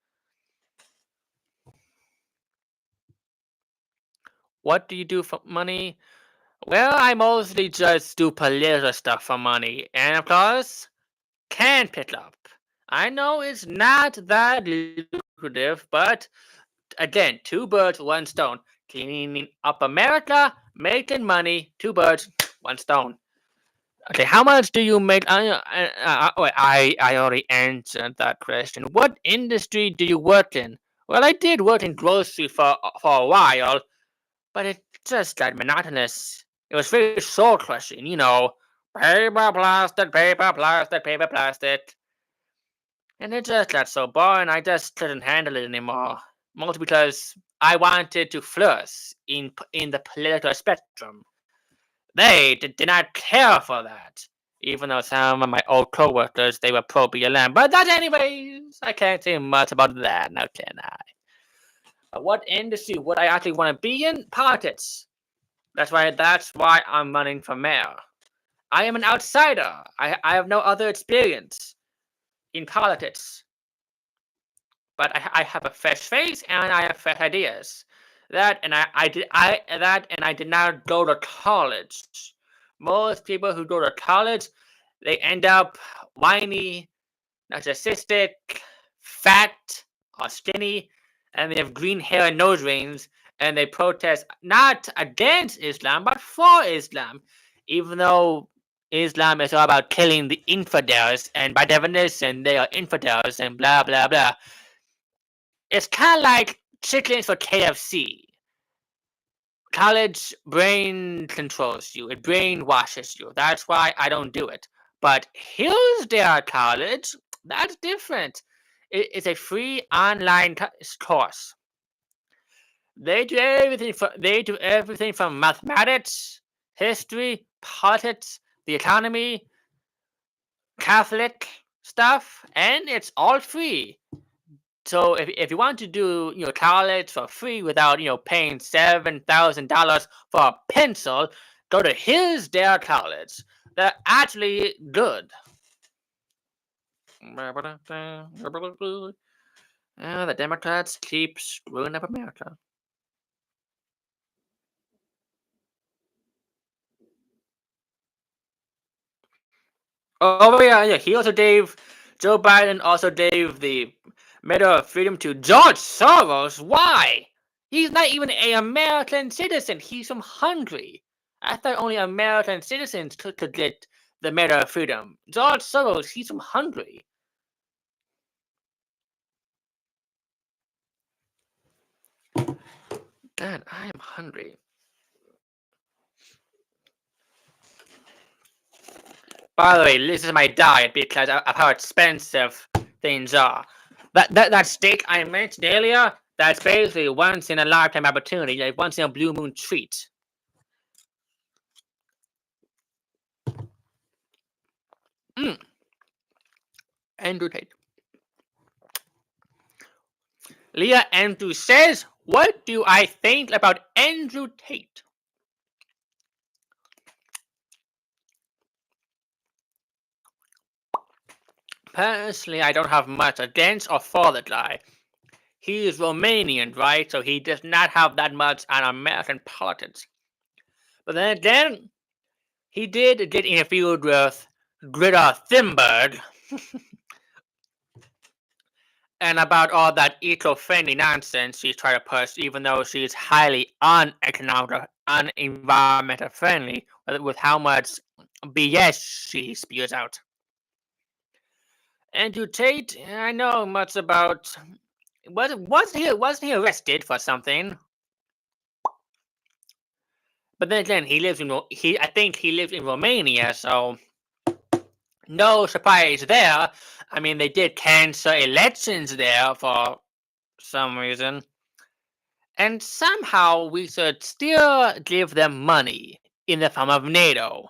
What do you do for money? Well, I mostly just do political stuff for money, and of course, can pick up. I know it's not that lucrative, but again, two birds, one stone. Cleaning up America, making money, two birds, one stone. Okay, how much do you make? I already answered that question. What industry do you work in? Well, I did work in grocery for a while, but it just got monotonous. It was very soul crushing, paper, plastic, paper, plastic, paper, plastic. And it just got so boring, I just couldn't handle it anymore. Mostly because I wanted to flourish in the political spectrum. They did not care for that. Even though some of my old coworkers, they were pro-BLM. But that anyways, I can't say much about that, now can I? What industry would I actually want to be in? Politics. That's why I'm running for mayor. I am an outsider. I have no other experience in politics. But I have a fresh face and I have fresh ideas. That and I did not go to college. Most people who go to college, they end up whiny, narcissistic, fat, or skinny, and they have green hair and nose rings, and they protest not against Islam but for Islam, even though Islam is all about killing the infidels, and by definition they are infidels and blah blah blah. It's kind of like chickens for KFC. College brain controls you. It brainwashes you. That's why I don't do it. But Hillsdale College, that's different. It's a free online course. They do everything from mathematics, history, politics, the economy, Catholic stuff, and it's all free. So if you want to do college for free without paying $7,000 for a pencil, go to Hillsdale College. They're actually good. The Democrats keep screwing up America. Oh yeah. He also gave Joe Biden also gave the Medal of Freedom to George Soros. Why? He's not even an American citizen. He's from Hungary. I thought only American citizens could get the Medal of Freedom. George Soros, he's from Hungary. God, I am hungry. By the way, this is my diet because of how expensive things are. That steak I mentioned earlier, that's basically once in a lifetime opportunity, like once in a blue moon treat. Andrew Tate. Leah Andrew says, what do I think about Andrew Tate? Personally, I don't have much against or for the guy. He is Romanian, right? So he does not have that much on American politics. But then again, he did get interviewed with Greta Thunberg. and about all that eco-friendly nonsense she's trying to push, even though she's highly unenvironmental friendly with how much BS she spews out. Andrew Tate, I know much about. Wasn't he arrested for something? But then again, I think he lives in Romania, so no surprise there. I mean, they did cancel elections there for some reason. And somehow we should still give them money in the form of NATO.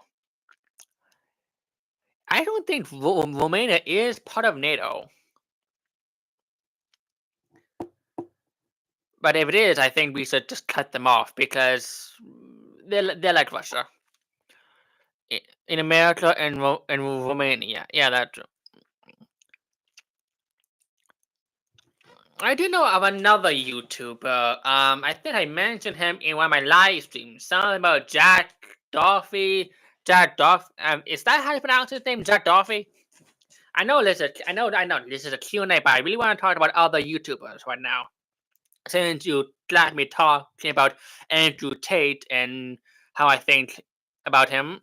I don't think Romania is part of NATO. But if it is, I think we should just cut them off because they're like Russia. In America and Romania. Yeah, that's true. I do know of another YouTuber. I think I mentioned him in one of my live streams. Something about Jack Doffy. Jack Doff. Is that how you pronounce his name? Jack Doffy. I know this is a Q&A, but I really want to talk about other YouTubers right now. Since you let me talking about Andrew Tate and how I think about him,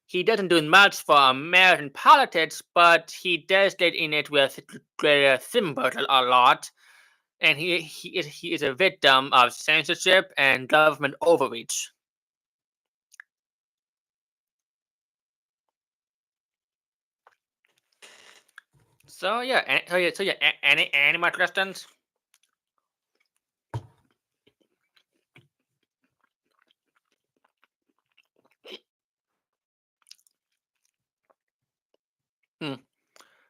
he doesn't do much for American politics, but he does get in it with Greta Thunberg a lot, and he is a victim of censorship and government overreach. So yeah, any more questions?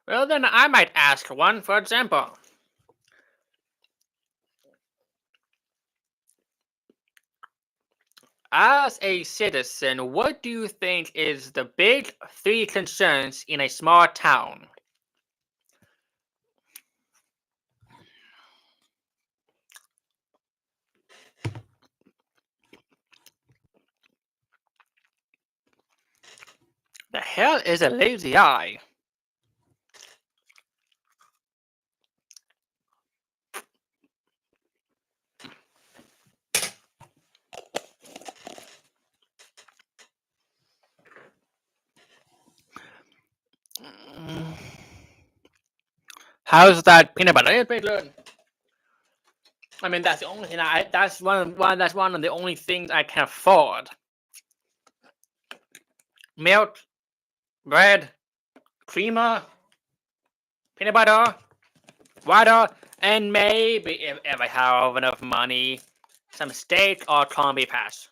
Well, then I might ask one. For example, as a citizen, what do you think is the big three concerns in a small town? The hell is a lazy eye? How's that peanut butter? It's pretty good. I mean, that's the only thing that's one of the only things I can afford. Milk, bread, creamer, peanut butter, water, and maybe if I have enough money, some steak or corned beef hash.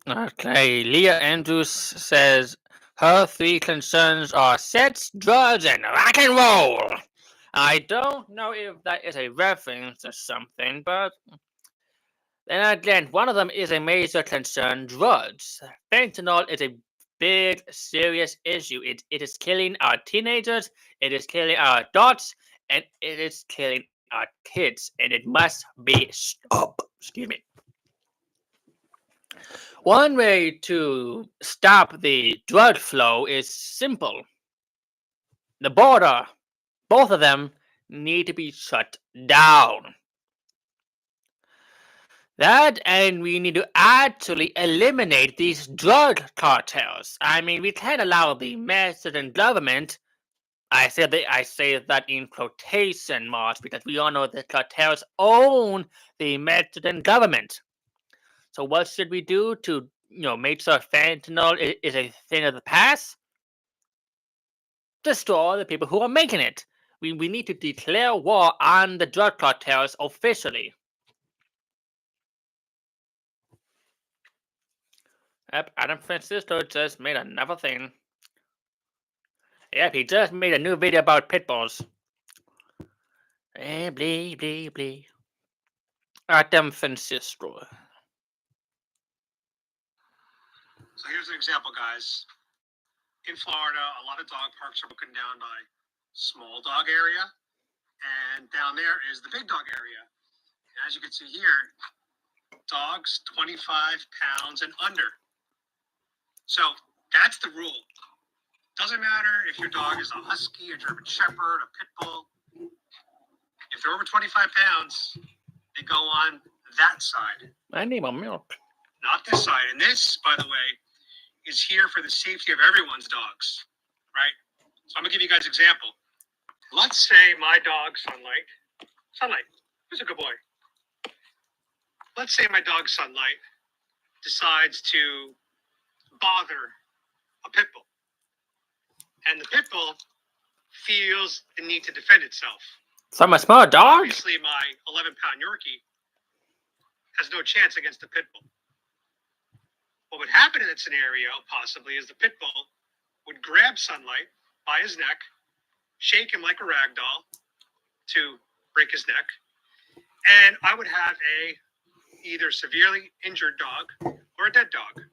Okay, Leah Andrews says her three concerns are sex, drugs, and rock and roll. I don't know if that is a reference to something, but then again, one of them is a major concern: drugs. Fentanyl is a big, serious issue. It is killing our teenagers, it is killing our adults, and it is killing our kids, and it must be stopped. Excuse me. One way to stop the drug flow is simple. The border, both of them, need to be shut down. That, and we need to actually eliminate these drug cartels. I mean, we can't allow the Mexican government. I say that in quotation marks because we all know the cartels own the Mexican government. So what should we do to make sure fentanyl is a thing of the past? Destroy the people who are making it. We need to declare war on the drug cartels officially. Yep, Adam Francisco just made another thing. Yep, he just made a new video about pit bulls. Blee, blee, blee. Adam Francisco. So here's an example, guys. In Florida, a lot of dog parks are broken down by small dog area, and down there is the big dog area. And as you can see here, dogs 25 pounds and under. So that's the rule. Doesn't matter if your dog is a husky, a German shepherd, a pit bull. If they're over 25 pounds, they go on that side. I need more milk. Not this side. And this, by the way, is here for the safety of everyone's dogs, right? So I'm gonna give you guys an example. Let's say my dog, Sunlight, who's a good boy. Let's say my dog, Sunlight, decides to bother a pit bull. And the pit bull feels the need to defend itself. So I'm a small dog? Obviously, my 11-pound Yorkie has no chance against the pit bull. What would happen in that scenario, possibly, is the pit bull would grab Sunlight by his neck, shake him like a rag doll to break his neck, and I would have a either severely injured dog or a dead dog.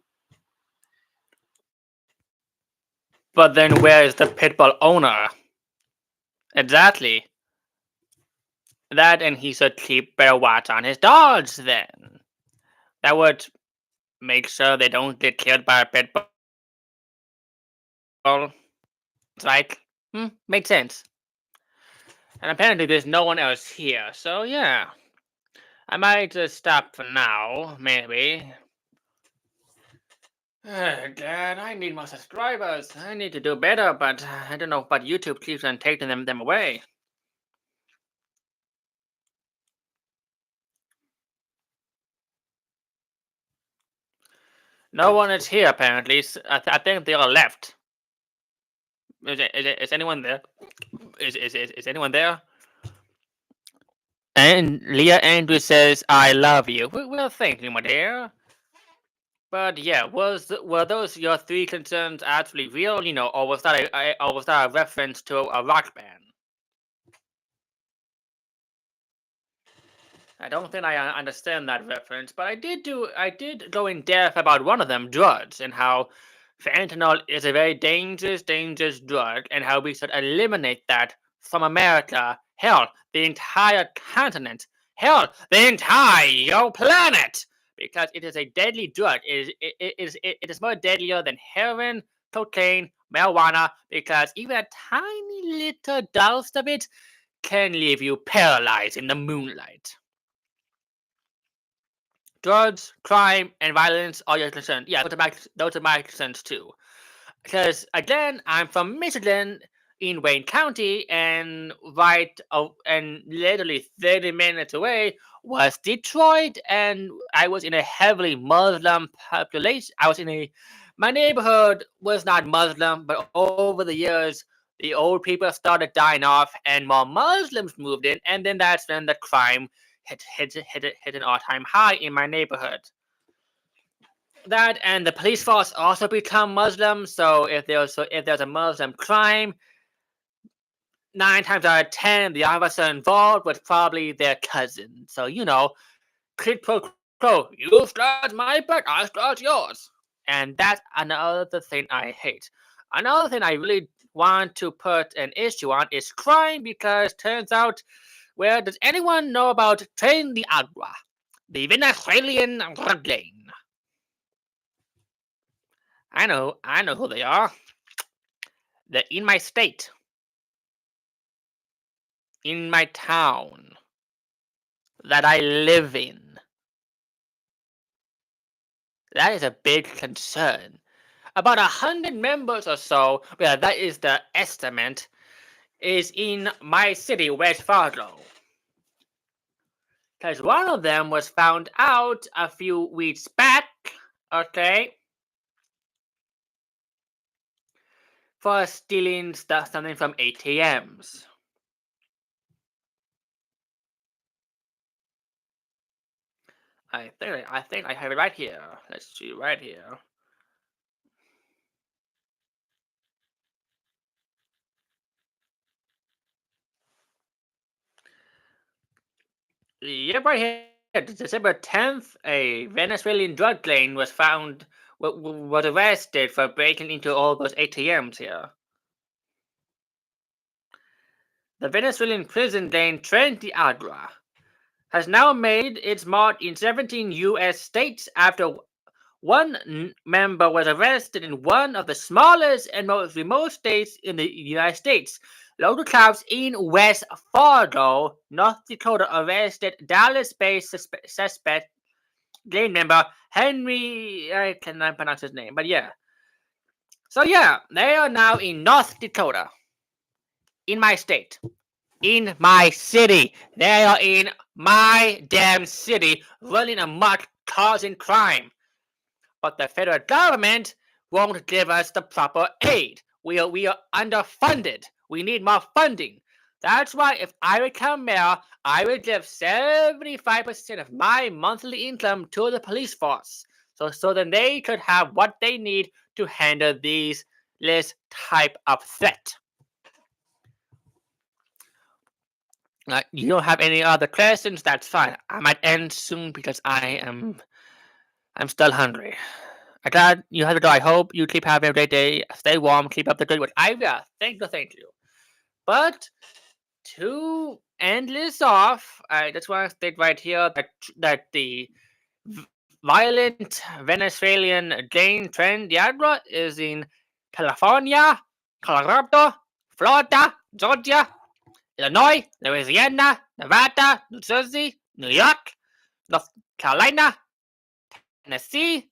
But then where is the pit bull owner? Exactly. That, and he should keep better watch on his dogs then. That would make sure they don't get killed by a pit bull. Right? Makes sense. And apparently there's no one else here, so yeah. I might just stop for now, maybe. Dad, I need more subscribers. I need to do better, but I don't know, but YouTube keeps on taking them away. No one is here, apparently. I think they all left. Is anyone there? Is anyone there? And Leah Andrews says, "I love you." Well, thank you, my dear. But yeah, were those your three concerns actually real? Or was that a reference to a rock band? I don't think I understand that reference, but I did go in depth about one of them, drugs, and how fentanyl is a very dangerous drug, and how we should eliminate that from America. Hell, the entire continent. Hell, the entire planet, because it is a deadly drug. It is more deadlier than heroin, cocaine, marijuana, because even a tiny little dose of it can leave you paralyzed in the moonlight. Drugs, crime, and violence are your concerns. Yeah, those are my concerns too. Because again, I'm from Michigan in Wayne County, and and literally 30 minutes away was Detroit, and I was in a heavily Muslim population. My neighborhood was not Muslim, but over the years, the old people started dying off, and more Muslims moved in, and then that's when the crime hit an all-time high in my neighborhood. That and the police force also become Muslim. So if there's a Muslim crime, 9 times out of 10, the officer involved was probably their cousin. So quid pro quo. You scratch my back, I scratch yours. And that's another thing I hate. Another thing I really want to put an issue on is crime, because turns out, well, does anyone know about Tren de Agua, the Venezuelan drug lane? I know who they are. They're in my state, in my town, that I live in. That is a big concern. About 100 members or so, well, that is the estimate, is in my city, West Fargo. Because one of them was found out a few weeks back, okay, for stealing something from ATMs. I think I have it right here. Let's see, right here. Yep, right here. December 10th, a Venezuelan drug lane was arrested for breaking into all those ATMs here. the Venezuelan prison named Tren de Agua has now made its mark in 17 U.S. states after one member was arrested in one of the smallest and most remote states in the United States. Local cops in West Fargo, North Dakota, arrested Dallas-based suspect gang member Henry. I cannot pronounce his name, but yeah. So yeah, they are now in North Dakota, in my state, in my city. They are in my damn city, running amok, causing crime. But the federal government won't give us the proper aid. We are underfunded. We need more funding. That's why if I become mayor, I will give 75% of my monthly income to the police force. So then they could have what they need to handle this type of threat. You don't have any other questions? That's fine. I might end soon because I'm still hungry. I glad you have to go. I hope you keep having a great day. Stay warm. Keep up the good work. Thank you. But to end this off, I just want to state right here that the violent Venezuelan gang Tren de Agua is in California, Colorado, Florida, Georgia, Illinois, Louisiana, Nevada, New Jersey, New York, North Carolina, Tennessee,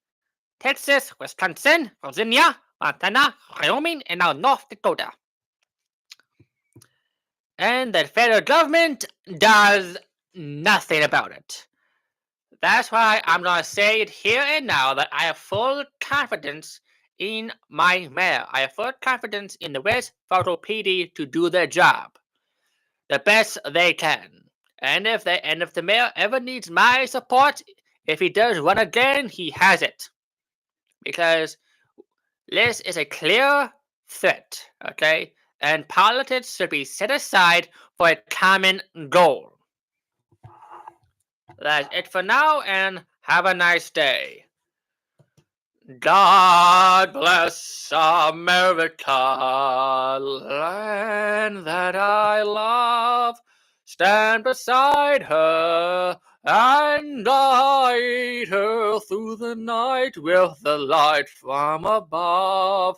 Texas, Wisconsin, Virginia, Montana, Wyoming, and now North Dakota. And the federal government does nothing about it. That's why I'm going to say it here and now that I have full confidence in my mayor. I have full confidence in the West Fargo PD to do their job the best they can. And if the mayor ever needs my support, if he does run again, he has it. Because this is a clear threat, okay? And politics should be set aside for a common goal. That's it for now, and have a nice day. God bless America, land that I love. Stand beside her and guide her through the night with the light from above.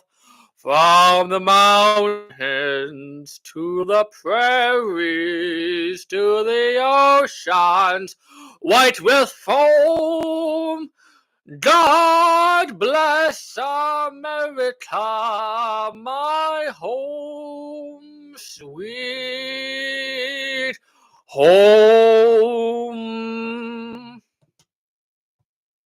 From the mountains to the prairies to the oceans, white with foam. God bless America, my home, sweet home.